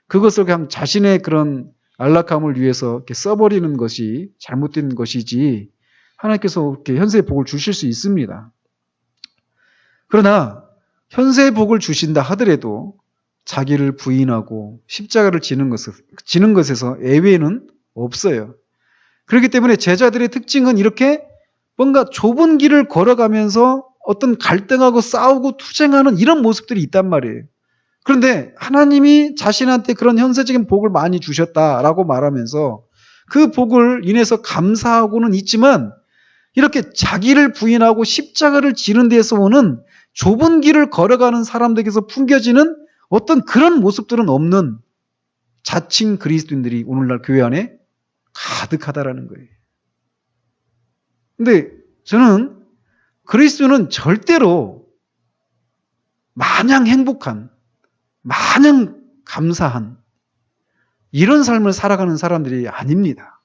그것을 그냥 자신의 그런 안락함을 위해서 이렇게 써버리는 것이 잘못된 것이지 하나님께서 이렇게 현세의 복을 주실 수 있습니다. 그러나 현세의 복을 주신다 하더라도 자기를 부인하고 십자가를 지는 것에서 예외는 없어요. 그렇기 때문에 제자들의 특징은 이렇게 뭔가 좁은 길을 걸어가면서 어떤 갈등하고 싸우고 투쟁하는 이런 모습들이 있단 말이에요. 그런데 하나님이 자신한테 그런 현세적인 복을 많이 주셨다라고 말하면서 그 복을 인해서 감사하고는 있지만 이렇게 자기를 부인하고 십자가를 지는 데서 오는 좁은 길을 걸어가는 사람들에게서 풍겨지는 어떤 그런 모습들은 없는 자칭 그리스도인들이 오늘날 교회 안에 가득하다라는 거예요. 근데 저는 그리스도는 절대로 마냥 행복한, 마냥 감사한 이런 삶을 살아가는 사람들이 아닙니다.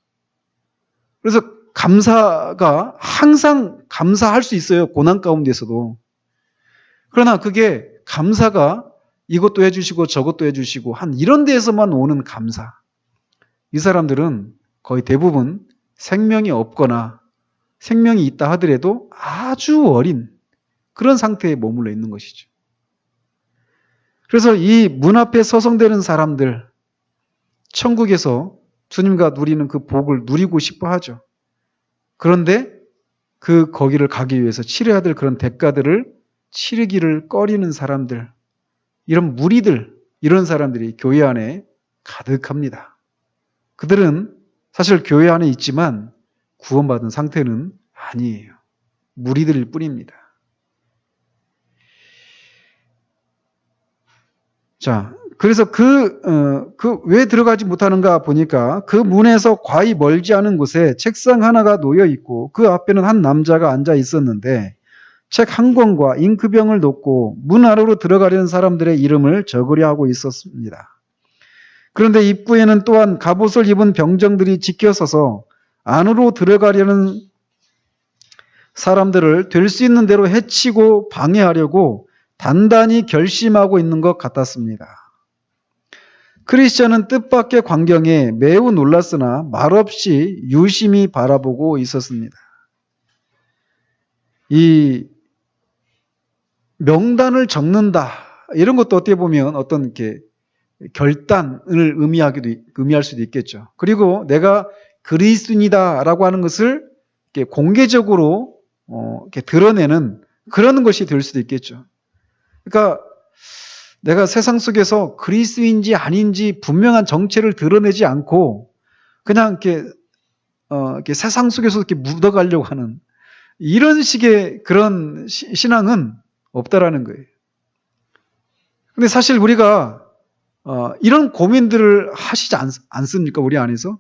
그래서 감사가 항상 감사할 수 있어요. 고난 가운데서도. 그러나 그게 감사가 이것도 해주시고 저것도 해주시고 한 이런 데에서만 오는 감사. 이 사람들은 거의 대부분 생명이 없거나 생명이 있다 하더라도 아주 어린 그런 상태에 머물러 있는 것이죠. 그래서 이 문 앞에 서성대는 사람들, 천국에서 주님과 누리는 그 복을 누리고 싶어 하죠. 그런데 거기를 가기 위해서 치러야 될 그런 대가들을 치르기를 꺼리는 사람들, 이런 무리들, 이런 사람들이 교회 안에 가득합니다. 그들은 사실 교회 안에 있지만 구원받은 상태는 아니에요. 무리들일 뿐입니다. 자, 그래서 왜 들어가지 못하는가 보니까 그 문에서 과히 멀지 않은 곳에 책상 하나가 놓여 있고 그 앞에는 한 남자가 앉아 있었는데 책 한 권과 잉크병을 놓고 문 안으로 들어가려는 사람들의 이름을 적으려 하고 있었습니다. 그런데 입구에는 또한 갑옷을 입은 병정들이 지켜서서 안으로 들어가려는 사람들을 될 수 있는 대로 해치고 방해하려고 단단히 결심하고 있는 것 같았습니다. 크리스천은 뜻밖의 광경에 매우 놀랐으나 말없이 유심히 바라보고 있었습니다. 이 명단을 적는다. 이런 것도 어떻게 보면 어떤 이렇게 결단을 의미할 수도 있겠죠. 그리고 내가 그리스도인이다라고 하는 것을 이렇게 공개적으로 이렇게 드러내는 그런 것이 될 수도 있겠죠. 그러니까 내가 세상 속에서 그리스도인지 아닌지 분명한 정체를 드러내지 않고 그냥 이렇게 세상 속에서 이렇게 묻어가려고 하는 이런 식의 그런 신앙은 없다라는 거예요. 근데 사실 우리가 이런 고민들을 하시지 않습니까? 우리 안에서?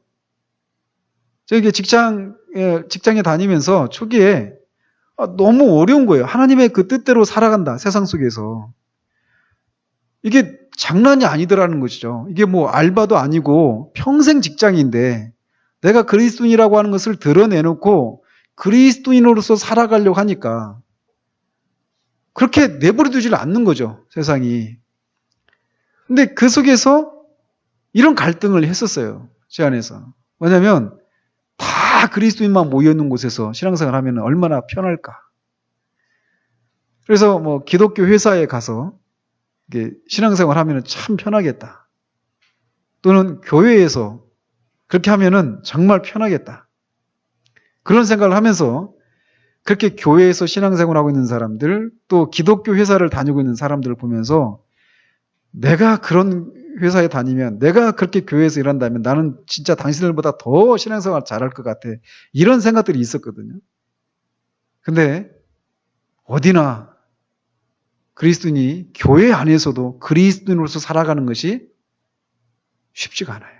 저기 직장에 다니면서 초기에 너무 어려운 거예요. 하나님의 그 뜻대로 살아간다. 세상 속에서. 이게 장난이 아니더라는 것이죠. 이게 뭐 알바도 아니고 평생 직장인데 내가 그리스도인이라고 하는 것을 드러내놓고 그리스도인으로서 살아가려고 하니까 그렇게 내버려 두질 않는 거죠. 세상이. 근데 그 속에서 이런 갈등을 했었어요. 제 안에서. 왜냐하면 다 그리스도인만 모여있는 곳에서 신앙생활 하면 얼마나 편할까. 그래서 뭐 기독교 회사에 가서 신앙생활 하면 참 편하겠다. 또는 교회에서 그렇게 하면 정말 편하겠다. 그런 생각을 하면서 그렇게 교회에서 신앙생활하고 있는 사람들, 또 기독교 회사를 다니고 있는 사람들을 보면서 내가 그런 회사에 다니면, 내가 그렇게 교회에서 일한다면 나는 진짜 당신들보다 더 신앙생활 잘할 것 같아. 이런 생각들이 있었거든요. 근데 어디나 그리스도인이 교회 안에서도 그리스도인으로서 살아가는 것이 쉽지가 않아요.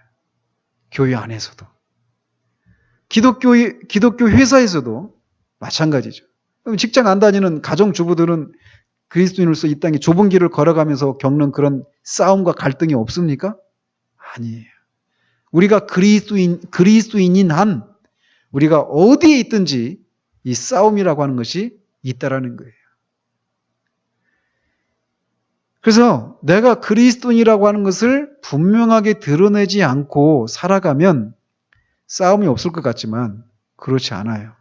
교회 안에서도. 기독교 회사에서도 마찬가지죠. 직장 안 다니는 가정주부들은 그리스도인으로서 이 땅에 좁은 길을 걸어가면서 겪는 그런 싸움과 갈등이 없습니까? 아니에요. 우리가 그리스도인인 한 우리가 어디에 있든지 이 싸움이라고 하는 것이 있다라는 거예요. 그래서 내가 그리스도인이라고 하는 것을 분명하게 드러내지 않고 살아가면 싸움이 없을 것 같지만 그렇지 않아요.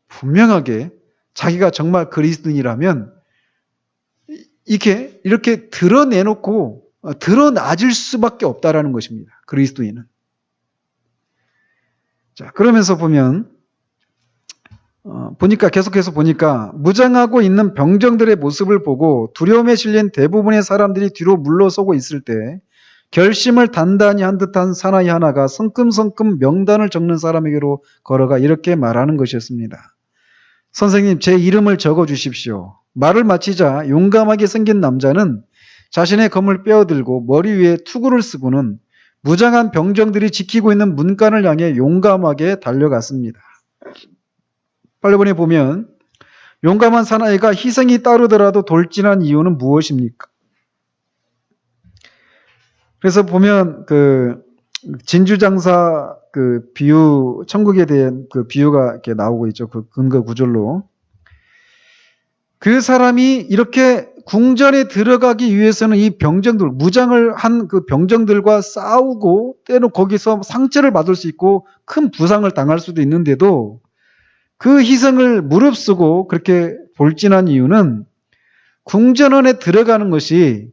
분명하게 자기가 정말 그리스도인이라면 이렇게 드러내놓고 드러나질 수밖에 없다라는 것입니다. 그리스도인은. 자, 그러면서 계속해서 보니까 무장하고 있는 병정들의 모습을 보고 두려움에 실린 대부분의 사람들이 뒤로 물러서고 있을 때 결심을 단단히 한 듯한 사나이 하나가 성큼성큼 명단을 적는 사람에게로 걸어가 이렇게 말하는 것이었습니다. 선생님, 제 이름을 적어 주십시오. 말을 마치자 용감하게 생긴 남자는 자신의 검을 빼어들고 머리 위에 투구를 쓰고는 무장한 병정들이 지키고 있는 문간을 향해 용감하게 달려갔습니다. 8번에 보면 용감한 사나이가 희생이 따르더라도 돌진한 이유는 무엇입니까? 그래서 보면 진주장사 비유, 천국에 대한 비유가 이렇게 나오고 있죠. 그 근거 구절로. 그 사람이 이렇게 궁전에 들어가기 위해서는 이 병정들, 무장을 한 그 병정들과 싸우고 때로 거기서 상처를 받을 수 있고 큰 부상을 당할 수도 있는데도 그 희생을 무릅쓰고 그렇게 돌진한 이유는 궁전 안에 들어가는 것이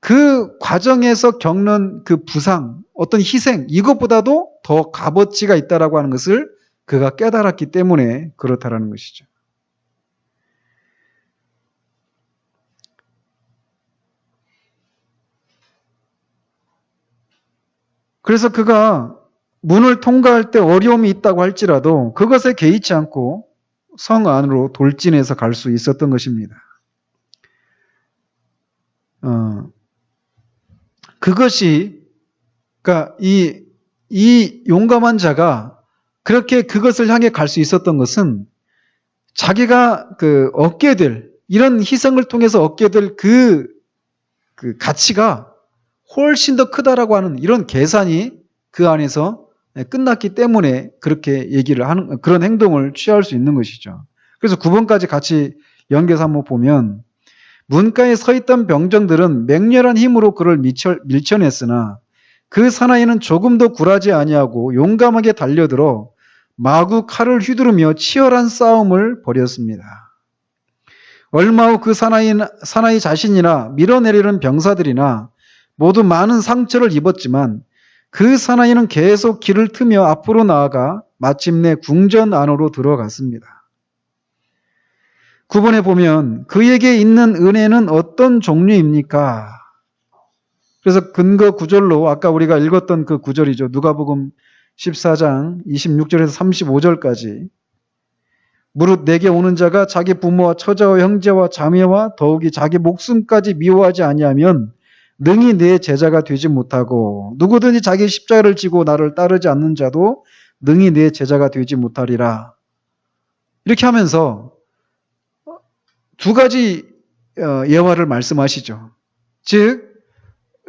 그 과정에서 겪는 그 부상, 어떤 희생, 이것보다도 더 값어치가 있다라고 하는 것을 그가 깨달았기 때문에 그렇다라는 것이죠. 그래서 그가 문을 통과할 때 어려움이 있다고 할지라도 그것에 개의치 않고 성 안으로 돌진해서 갈 수 있었던 것입니다. 그것이, 그러니까 이 용감한 자가 그렇게 그것을 향해 갈 수 있었던 것은 자기가 얻게 될, 이런 희생을 통해서 얻게 될 그 가치가 훨씬 더 크다라고 하는 이런 계산이 그 안에서 끝났기 때문에 그렇게 얘기를 하는, 그런 행동을 취할 수 있는 것이죠. 그래서 9번까지 같이 연결해서 한번 보면, 문가에 서 있던 병정들은 맹렬한 힘으로 그를 밀쳐냈으나 그 사나이는 조금도 굴하지 아니하고 용감하게 달려들어 마구 칼을 휘두르며 치열한 싸움을 벌였습니다. 얼마 후 그 사나이 자신이나 밀어내리는 병사들이나 모두 많은 상처를 입었지만 그 사나이는 계속 길을 트며 앞으로 나아가 마침내 궁전 안으로 들어갔습니다. 9번에 보면 그에게 있는 은혜는 어떤 종류입니까? 그래서 근거 구절로 아까 우리가 읽었던 그 구절이죠. 누가복음 14장 26절에서 35절까지. 무릇 내게 오는 자가 자기 부모와 처자와 형제와 자매와 더욱이 자기 목숨까지 미워하지 아니하면 능히 내 제자가 되지 못하고 누구든지 자기 십자가를 지고 나를 따르지 않는 자도 능히 내 제자가 되지 못하리라. 이렇게 하면서 두 가지 예화를 말씀하시죠. 즉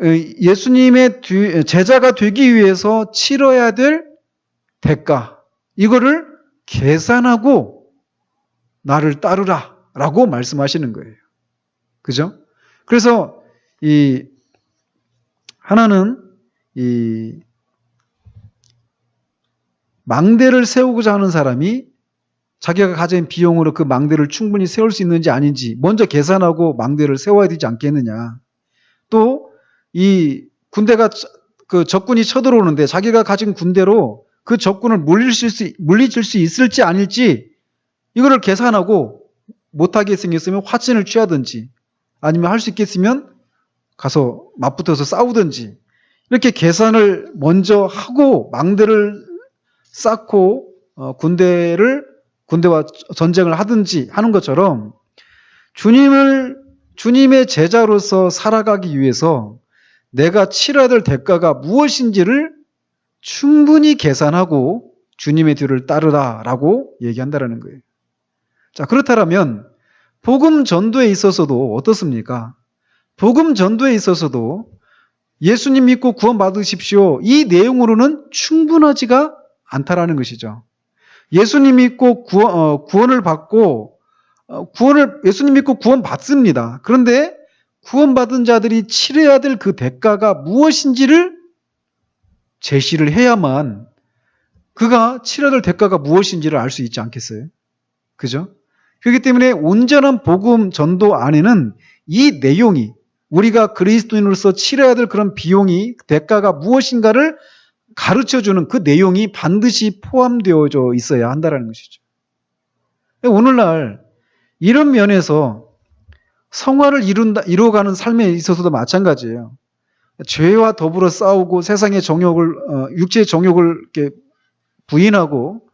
예수님의 제자가 되기 위해서 치러야 될 대가, 이거를 계산하고 나를 따르라 라고 말씀하시는 거예요. 그죠? 그래서 하나는 망대를 세우고자 하는 사람이 자기가 가진 비용으로 그 망대를 충분히 세울 수 있는지 아닌지 먼저 계산하고 망대를 세워야 되지 않겠느냐. 또 이 군대가 적군이 쳐들어오는데 자기가 가진 군대로 그 적군을 물리칠 수 있을지 아닐지 이거를 계산하고 못하게 생겼으면 화친을 취하든지 아니면 할 수 있겠으면 가서 맞붙어서 싸우든지 이렇게 계산을 먼저 하고 망대를 쌓고 군대와 전쟁을 하든지 하는 것처럼 주님의 제자로서 살아가기 위해서 내가 치러야 될 대가가 무엇인지를 충분히 계산하고 주님의 뒤를 따르라라고 얘기한다라는 거예요. 자, 그렇다면 복음 전도에 있어서도 어떻습니까? 복음 전도에 있어서도 예수님 믿고 구원 받으십시오. 이 내용으로는 충분하지가 않다라는 것이죠. 예수님 믿고 구원을 받고 예수님 믿고 구원 받습니다. 그런데 구원받은 자들이 치러야 될 그 대가가 무엇인지를 제시를 해야만 그가 치러야 될 대가가 무엇인지를 알 수 있지 않겠어요? 그죠? 그렇기 때문에 온전한 복음 전도 안에는 이 내용이 우리가 그리스도인으로서 치러야 될 그런 비용이 대가가 무엇인가를 가르쳐주는 그 내용이 반드시 포함되어져 있어야 한다는 것이죠. 오늘날 이런 면에서 성화를 이루어가는 삶에 있어서도 마찬가지예요. 죄와 더불어 싸우고 세상의 육체의 정욕을 이렇게 부인하고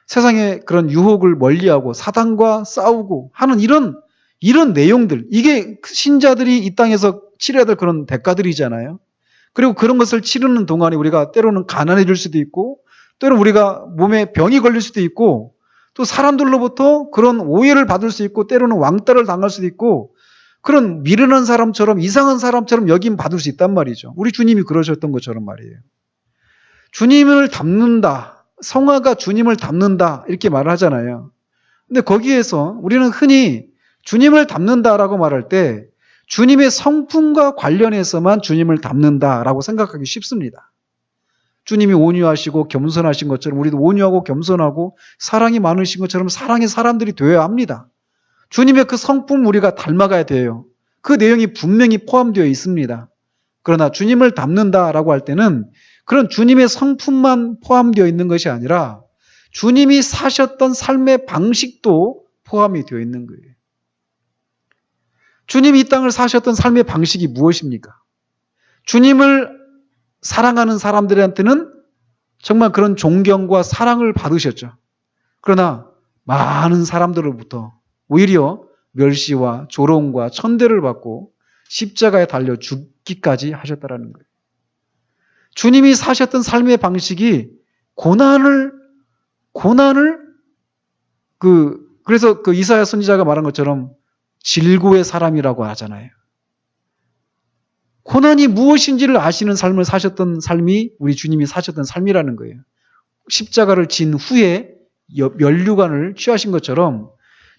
세상의 그런 유혹을 멀리하고 사단과 싸우고 하는 이런 내용들, 이게 신자들이 이 땅에서 치러야 될 그런 대가들이잖아요. 그리고 그런 것을 치르는 동안에 우리가 때로는 가난해질 수도 있고 때로는 우리가 몸에 병이 걸릴 수도 있고 또 사람들로부터 그런 오해를 받을 수 있고 때로는 왕따를 당할 수도 있고 그런 미련한 사람처럼 이상한 사람처럼 여김 받을 수 있단 말이죠. 우리 주님이 그러셨던 것처럼 말이에요. 주님을 닮는다. 성화가 주님을 닮는다. 이렇게 말을 하잖아요. 근데 거기에서 우리는 흔히 주님을 닮는다라고 말할 때 주님의 성품과 관련해서만 주님을 닮는다라고 생각하기 쉽습니다. 주님이 온유하시고 겸손하신 것처럼 우리도 온유하고 겸손하고 사랑이 많으신 것처럼 사랑의 사람들이 되어야 합니다. 주님의 그 성품 우리가 닮아가야 돼요. 그 내용이 분명히 포함되어 있습니다. 그러나 주님을 닮는다라고 할 때는 그런 주님의 성품만 포함되어 있는 것이 아니라 주님이 사셨던 삶의 방식도 포함이 되어 있는 거예요. 주님이 이 땅을 사셨던 삶의 방식이 무엇입니까? 주님을 사랑하는 사람들한테는 정말 그런 존경과 사랑을 받으셨죠. 그러나 많은 사람들로부터 오히려 멸시와 조롱과 천대를 받고 십자가에 달려 죽기까지 하셨다라는 거예요. 주님이 사셨던 삶의 방식이 그래서 그 이사야 선지자가 말한 것처럼 질고의 사람이라고 하잖아요. 고난이 무엇인지를 아시는 삶을 사셨던 삶이 우리 주님이 사셨던 삶이라는 거예요. 십자가를 진 후에 면류관을 취하신 것처럼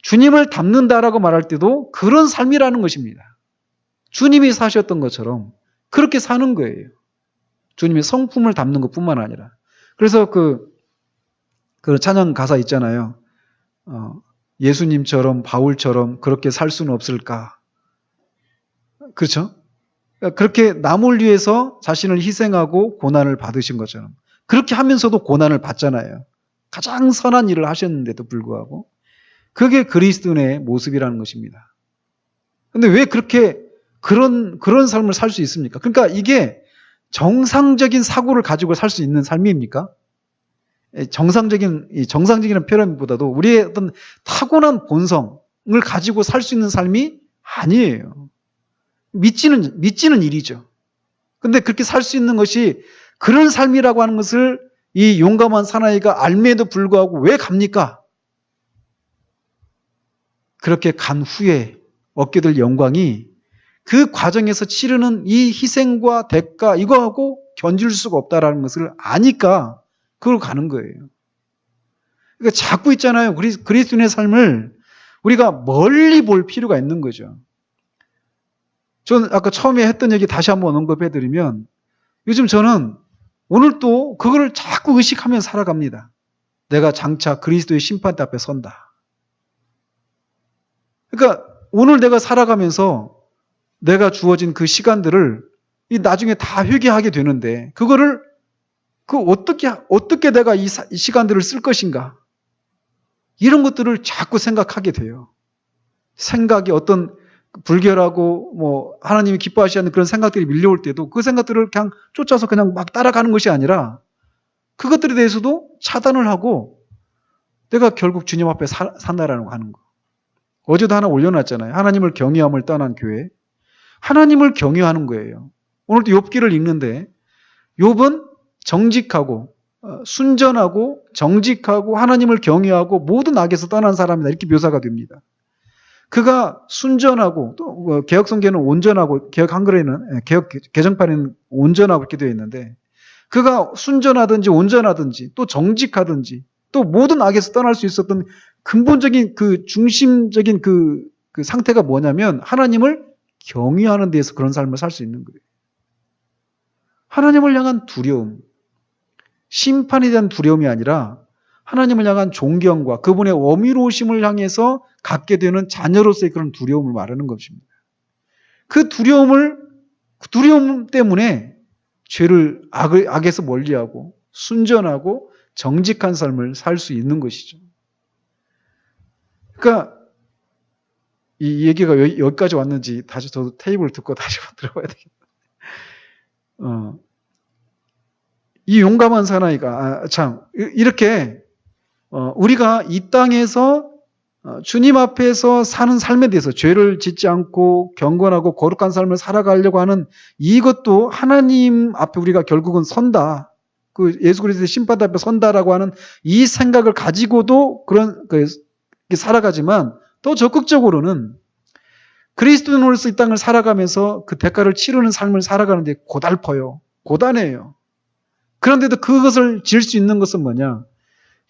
주님을 닮는다라고 말할 때도 그런 삶이라는 것입니다. 주님이 사셨던 것처럼 그렇게 사는 거예요. 주님의 성품을 담는 것뿐만 아니라. 그래서 그 찬양 가사 있잖아요. 예수님처럼 바울처럼 그렇게 살 수는 없을까? 그렇죠? 그렇게 남을 위해서 자신을 희생하고 고난을 받으신 것처럼 그렇게 하면서도 고난을 받잖아요. 가장 선한 일을 하셨는데도 불구하고 그게 그리스도인의 모습이라는 것입니다. 근데 왜 그렇게 그런 삶을 살 수 있습니까? 그러니까 이게 정상적인 사고를 가지고 살 수 있는 삶입니까? 정상적인 표현보다도 우리의 어떤 타고난 본성을 가지고 살 수 있는 삶이 아니에요. 믿지는 일이죠. 근데 그렇게 살 수 있는 것이 그런 삶이라고 하는 것을 이 용감한 사나이가 알매도 불구하고 왜 갑니까? 그렇게 간 후에 얻게 될 영광이 그 과정에서 치르는 이 희생과 대가 이거하고 견줄 수가 없다라는 것을 아니까 그걸 가는 거예요. 그러니까 자꾸 있잖아요. 그리스도인의 삶을 우리가 멀리 볼 필요가 있는 거죠. 저는 아까 처음에 했던 얘기 다시 한번 언급해드리면 요즘 저는 오늘 또 그거를 자꾸 의식하면서 살아갑니다. 내가 장차 그리스도의 심판대 앞에 선다. 그러니까 오늘 내가 살아가면서 내가 주어진 그 시간들을 나중에 다 회개하게 되는데 그거를 어떻게 내가 이 시간들을 쓸 것인가? 이런 것들을 자꾸 생각하게 돼요. 생각이 어떤 불결하고 하나님이 기뻐하시지 않는 그런 생각들이 밀려올 때도 그 생각들을 그냥 쫓아서 그냥 막 따라가는 것이 아니라 그것들에 대해서도 차단을 하고 내가 결국 주님 앞에 산다라는 거 하는 거. 어제도 하나 올려놨잖아요. 하나님을 경외함을 떠난 교회. 하나님을 경외하는 거예요. 오늘도 욥기를 읽는데 욥은 정직하고 순전하고 정직하고 하나님을 경외하고 모든 악에서 떠난 사람이다. 이렇게 묘사가 됩니다. 그가 순전하고 또 개혁성경에는 온전하고 개혁 한글에는 개혁 개정판에는 온전하고 이렇게 되어 있는데 그가 순전하든지 온전하든지 또 정직하든지 또 모든 악에서 떠날 수 있었던 근본적인 그 중심적인 그 상태가 뭐냐면 하나님을 경외하는 데에서 그런 삶을 살 수 있는 거예요. 하나님을 향한 두려움, 심판에 대한 두려움이 아니라 하나님을 향한 존경과 그분의 어미로우심을 향해서 갖게 되는 자녀로서의 그런 두려움을 말하는 것입니다. 그 두려움 때문에 악에서 멀리하고 순전하고 정직한 삶을 살 수 있는 것이죠. 그러니까 이 얘기가 여기까지 왔는지 다시 저도 테이블 듣고 다시 들어봐야 되겠다. 이 용감한 사나이가 이렇게 우리가 이 땅에서 주님 앞에서 사는 삶에 대해서 죄를 짓지 않고 경건하고 거룩한 삶을 살아가려고 하는 이것도 하나님 앞에 우리가 결국은 선다. 그 예수 그리스도의 심판 앞에 선다라고 하는 이 생각을 가지고도 살아가지만 더 적극적으로는 그리스도인으로서 이 땅을 살아가면서 그 대가를 치르는 삶을 살아가는데 고달퍼요. 고단해요. 그런데도 그것을 질 수 있는 것은 뭐냐?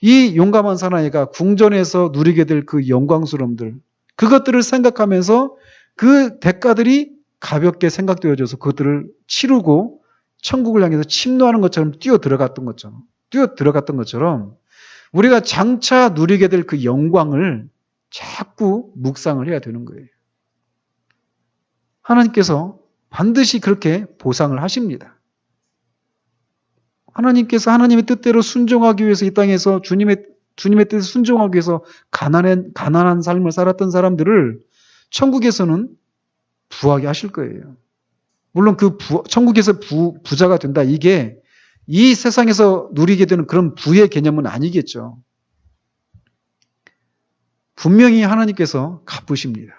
이 용감한 사나이가 궁전에서 누리게 될 그 영광스러움들, 그것들을 생각하면서 그 대가들이 가볍게 생각되어져서 그것들을 치르고 천국을 향해서 침노하는 것처럼 뛰어 들어갔던 것처럼 우리가 장차 누리게 될 그 영광을 자꾸 묵상을 해야 되는 거예요. 하나님께서 반드시 그렇게 보상을 하십니다. 하나님께서 하나님의 뜻대로 순종하기 위해서 이 땅에서 주님의 뜻에 순종하기 위해서 가난한 삶을 살았던 사람들을 천국에서는 부하게 하실 거예요. 물론 천국에서 부자가 된다. 이게 이 세상에서 누리게 되는 그런 부의 개념은 아니겠죠. 분명히 하나님께서 갚으십니다.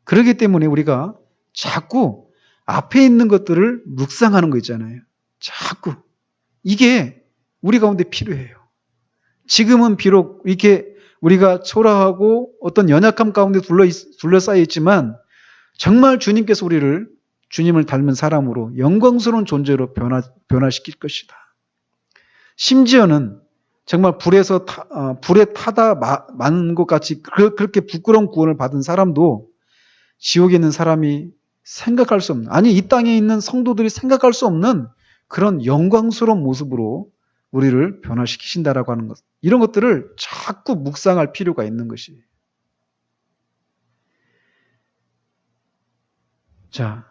그렇기 때문에 우리가 자꾸 앞에 있는 것들을 묵상하는 거 있잖아요. 자꾸. 이게 우리 가운데 필요해요. 지금은 비록 이렇게 우리가 초라하고 어떤 연약함 가운데 둘러싸여 있지만 정말 주님께서 우리를 주님을 닮은 사람으로 영광스러운 존재로 변화시킬 것이다. 심지어는 정말 불에 타다 만 것 같이 그렇게 부끄러운 구원을 받은 사람도 지옥에 있는 사람이 생각할 수 없는, 아니 이 땅에 있는 성도들이 생각할 수 없는 그런 영광스러운 모습으로 우리를 변화시키신다라고 하는 것, 이런 것들을 자꾸 묵상할 필요가 있는 것이에요. 자,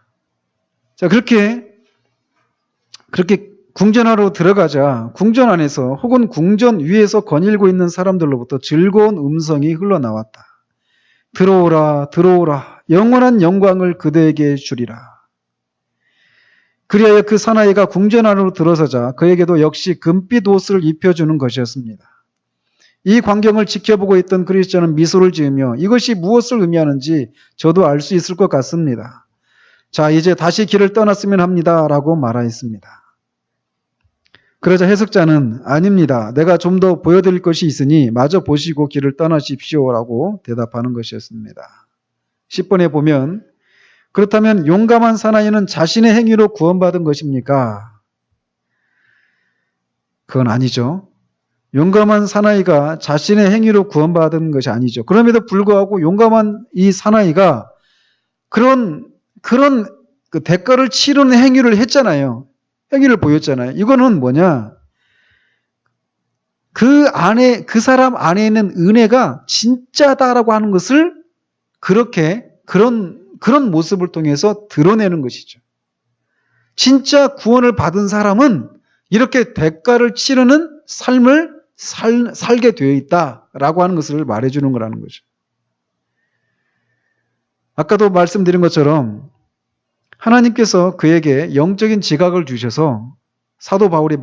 그렇게 궁전하러 들어가자 궁전 안에서 혹은 궁전 위에서 거닐고 있는 사람들로부터 즐거운 음성이 흘러나왔다. 들어오라, 들어오라. 영원한 영광을 그대에게 주리라. 그리하여 그 사나이가 궁전 안으로 들어서자 그에게도 역시 금빛 옷을 입혀주는 것이었습니다. 이 광경을 지켜보고 있던 그리스도는 미소를 지으며 이것이 무엇을 의미하는지 저도 알 수 있을 것 같습니다. 자, 이제 다시 길을 떠났으면 합니다. 라고 말하였습니다. 그러자 해석자는 아닙니다. 내가 좀 더 보여드릴 것이 있으니 마저 보시고 길을 떠나십시오. 라고 대답하는 것이었습니다. 10번에 보면 그렇다면 용감한 사나이는 자신의 행위로 구원받은 것입니까? 그건 아니죠. 용감한 사나이가 자신의 행위로 구원받은 것이 아니죠. 그럼에도 불구하고 용감한 이 사나이가 그런 그 대가를 치르는 행위를 했잖아요. 행위를 보였잖아요. 이거는 뭐냐? 그 사람 안에 있는 은혜가 진짜다라고 하는 것을 그런 모습을 통해서 드러내는 것이죠. 진짜 구원을 받은 사람은 이렇게 대가를 치르는 삶을 살게 되어 있다라고 하는 것을 말해주는 거라는 거죠. 아까도 말씀드린 것처럼 하나님께서 그에게 영적인 지각을 주셔서 사도 바울이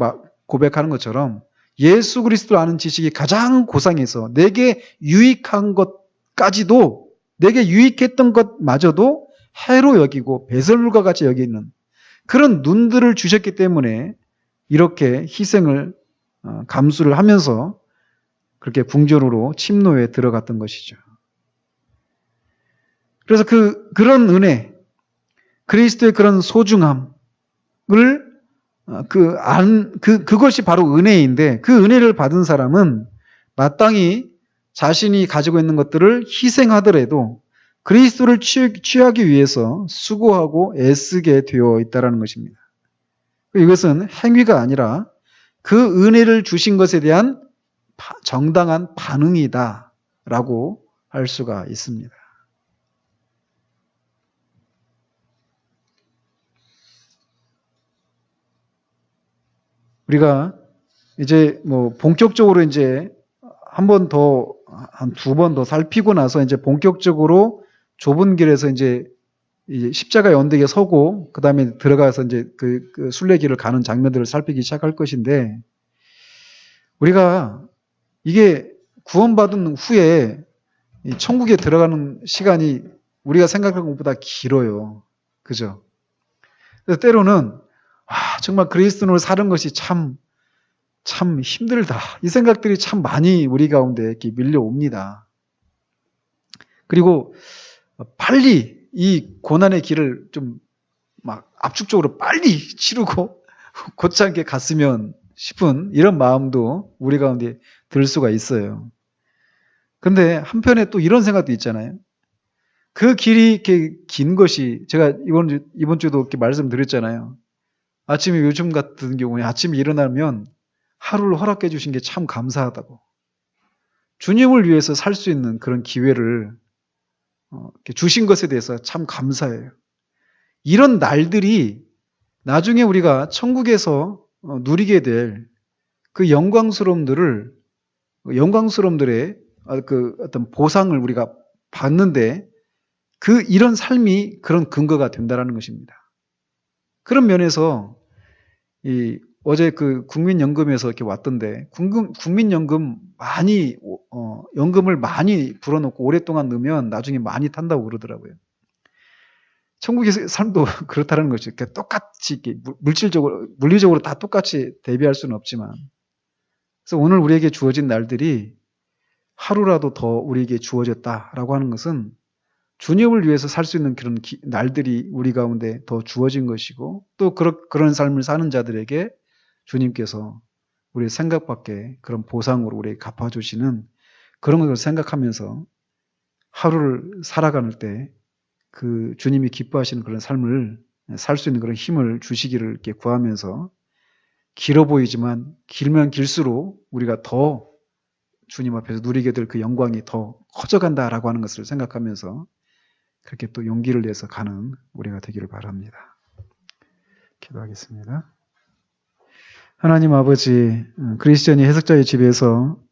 고백하는 것처럼 예수 그리스도를 아는 지식이 가장 고상해서 내게 유익한 것까지도, 내게 유익했던 것마저도 해로 여기고 배설물과 같이 여기는 그런 눈들을 주셨기 때문에 이렇게 희생을 감수를 하면서 그렇게 궁전으로 침노에 들어갔던 것이죠. 그래서 그런 은혜, 그리스도의 그런 소중함을 그것이 바로 은혜인데 그 은혜를 받은 사람은 마땅히 자신이 가지고 있는 것들을 희생하더라도 그리스도를 취하기 위해서 수고하고 애쓰게 되어 있다는 것입니다. 이것은 행위가 아니라 그 은혜를 주신 것에 대한 정당한 반응이다라고 할 수가 있습니다. 우리가 이제 본격적으로 이제 한 두 번 더 살피고 나서 이제 본격적으로 좁은 길에서 이제 십자가 언덕에 서고 그 다음에 들어가서 이제 그 순례길을 가는 장면들을 살피기 시작할 것인데, 우리가 이게 구원받은 후에 천국에 들어가는 시간이 우리가 생각하는 것보다 길어요. 그죠? 그래서 때로는 정말 그리스도인으로 사는 것이 참 힘들다. 이 생각들이 참 많이 우리 가운데 이렇게 밀려옵니다. 그리고 빨리 이 고난의 길을 좀 압축적으로 빨리 치르고 곧장게 갔으면 싶은 이런 마음도 우리 가운데 들 수가 있어요. 근데 한편에 또 이런 생각도 있잖아요. 그 길이 이렇게 긴 것이, 제가 이번 주도 이렇게 말씀드렸잖아요. 아침에 요즘 같은 경우에 아침에 일어나면 하루를 허락해 주신 게 참 감사하다고. 주님을 위해서 살 수 있는 그런 기회를 주신 것에 대해서 참 감사해요. 이런 날들이 나중에 우리가 천국에서 누리게 될 그 영광스러움들의 그 어떤 보상을 우리가 받는데 이런 삶이 그런 근거가 된다라는 것입니다. 그런 면에서 어제 그 국민연금에서 이렇게 왔던데, 국민연금 많이, 연금을 많이 불어넣고 오랫동안 넣으면 나중에 많이 탄다고 그러더라고요. 천국의 삶도 그렇다는 거죠. 그러니까 똑같이, 이렇게 물리적으로 다 똑같이 대비할 수는 없지만. 그래서 오늘 우리에게 주어진 날들이 하루라도 더 우리에게 주어졌다라고 하는 것은 주님을 위해서 살 수 있는 그런 날들이 우리 가운데 더 주어진 것이고, 또 그런 삶을 사는 자들에게 주님께서 우리의 생각 밖에 그런 보상으로 우리에게 갚아주시는 그런 것을 생각하면서 하루를 살아가는 때 그 주님이 기뻐하시는 그런 삶을 살 수 있는 그런 힘을 주시기를 이렇게 구하면서, 길어 보이지만 길면 길수록 우리가 더 주님 앞에서 누리게 될 그 영광이 더 커져간다라고 하는 것을 생각하면서 그렇게 또 용기를 내서 가는 우리가 되기를 바랍니다. 기도하겠습니다. 하나님 아버지, 그리스도인이 해석자의 집에서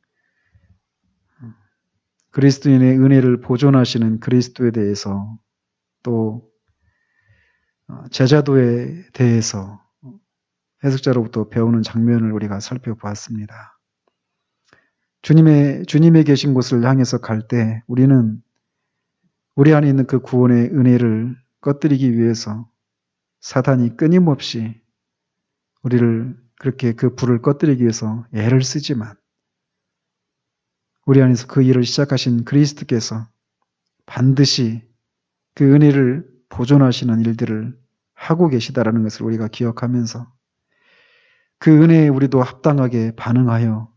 그리스도인의 은혜를 보존하시는 그리스도에 대해서, 또 제자도에 대해서 해석자로부터 배우는 장면을 우리가 살펴보았습니다. 주님의 계신 곳을 향해서 갈 때 우리는 우리 안에 있는 그 구원의 은혜를 꺼뜨리기 위해서 사탄이 끊임없이 우리를 그렇게 그 불을 꺼뜨리기 위해서 애를 쓰지만, 우리 안에서 그 일을 시작하신 그리스도께서 반드시 그 은혜를 보존하시는 일들을 하고 계시다라는 것을 우리가 기억하면서 그 은혜에 우리도 합당하게 반응하여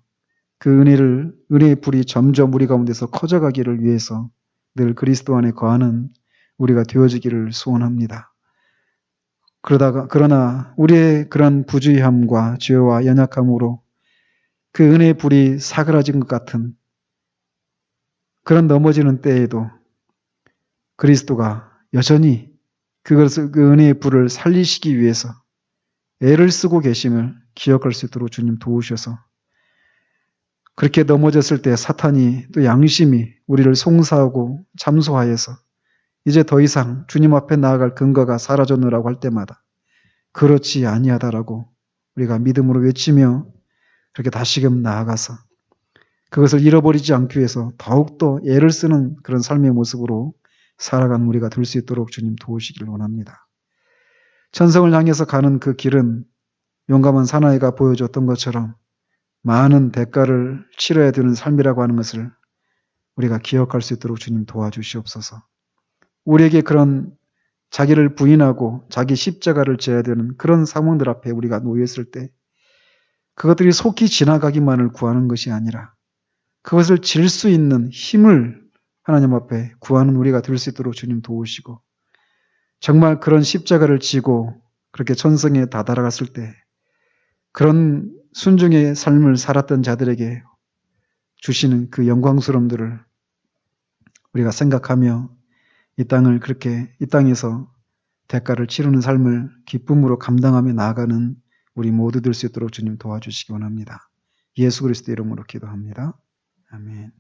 그 은혜의 불이 점점 우리 가운데서 커져가기를 위해서 늘 그리스도 안에 거하는 우리가 되어지기를 소원합니다. 그러나 우리의 그런 부주의함과 죄와 연약함으로 그 은혜의 불이 사그라진 것 같은 그런 넘어지는 때에도 그리스도가 여전히 그 은혜의 불을 살리시기 위해서 애를 쓰고 계심을 기억할 수 있도록 주님 도우셔서, 그렇게 넘어졌을 때 사탄이 또 양심이 우리를 송사하고 참소하여서 이제 더 이상 주님 앞에 나아갈 근거가 사라졌노라고 할 때마다 그렇지 아니하다라고 우리가 믿음으로 외치며 그렇게 다시금 나아가서 그것을 잃어버리지 않기 위해서 더욱더 애를 쓰는 그런 삶의 모습으로 살아가는 우리가 될 수 있도록 주님 도우시기를 원합니다. 천성을 향해서 가는 그 길은 용감한 사나이가 보여줬던 것처럼 많은 대가를 치러야 되는 삶이라고 하는 것을 우리가 기억할 수 있도록 주님 도와주시옵소서. 우리에게 그런 자기를 부인하고 자기 십자가를 져야 되는 그런 상황들 앞에 우리가 놓였을 때 그것들이 속히 지나가기만을 구하는 것이 아니라 그것을 질 수 있는 힘을 하나님 앞에 구하는 우리가 될 수 있도록 주님 도우시고, 정말 그런 십자가를 지고 그렇게 천성에 다다라갔을 때 그런 순종의 삶을 살았던 자들에게 주시는 그 영광스러움들을 우리가 생각하며 이 땅에서 대가를 치르는 삶을 기쁨으로 감당하며 나아가는 우리 모두 될 수 있도록 주님 도와주시기 원합니다. 예수 그리스도 이름으로 기도합니다. 아멘.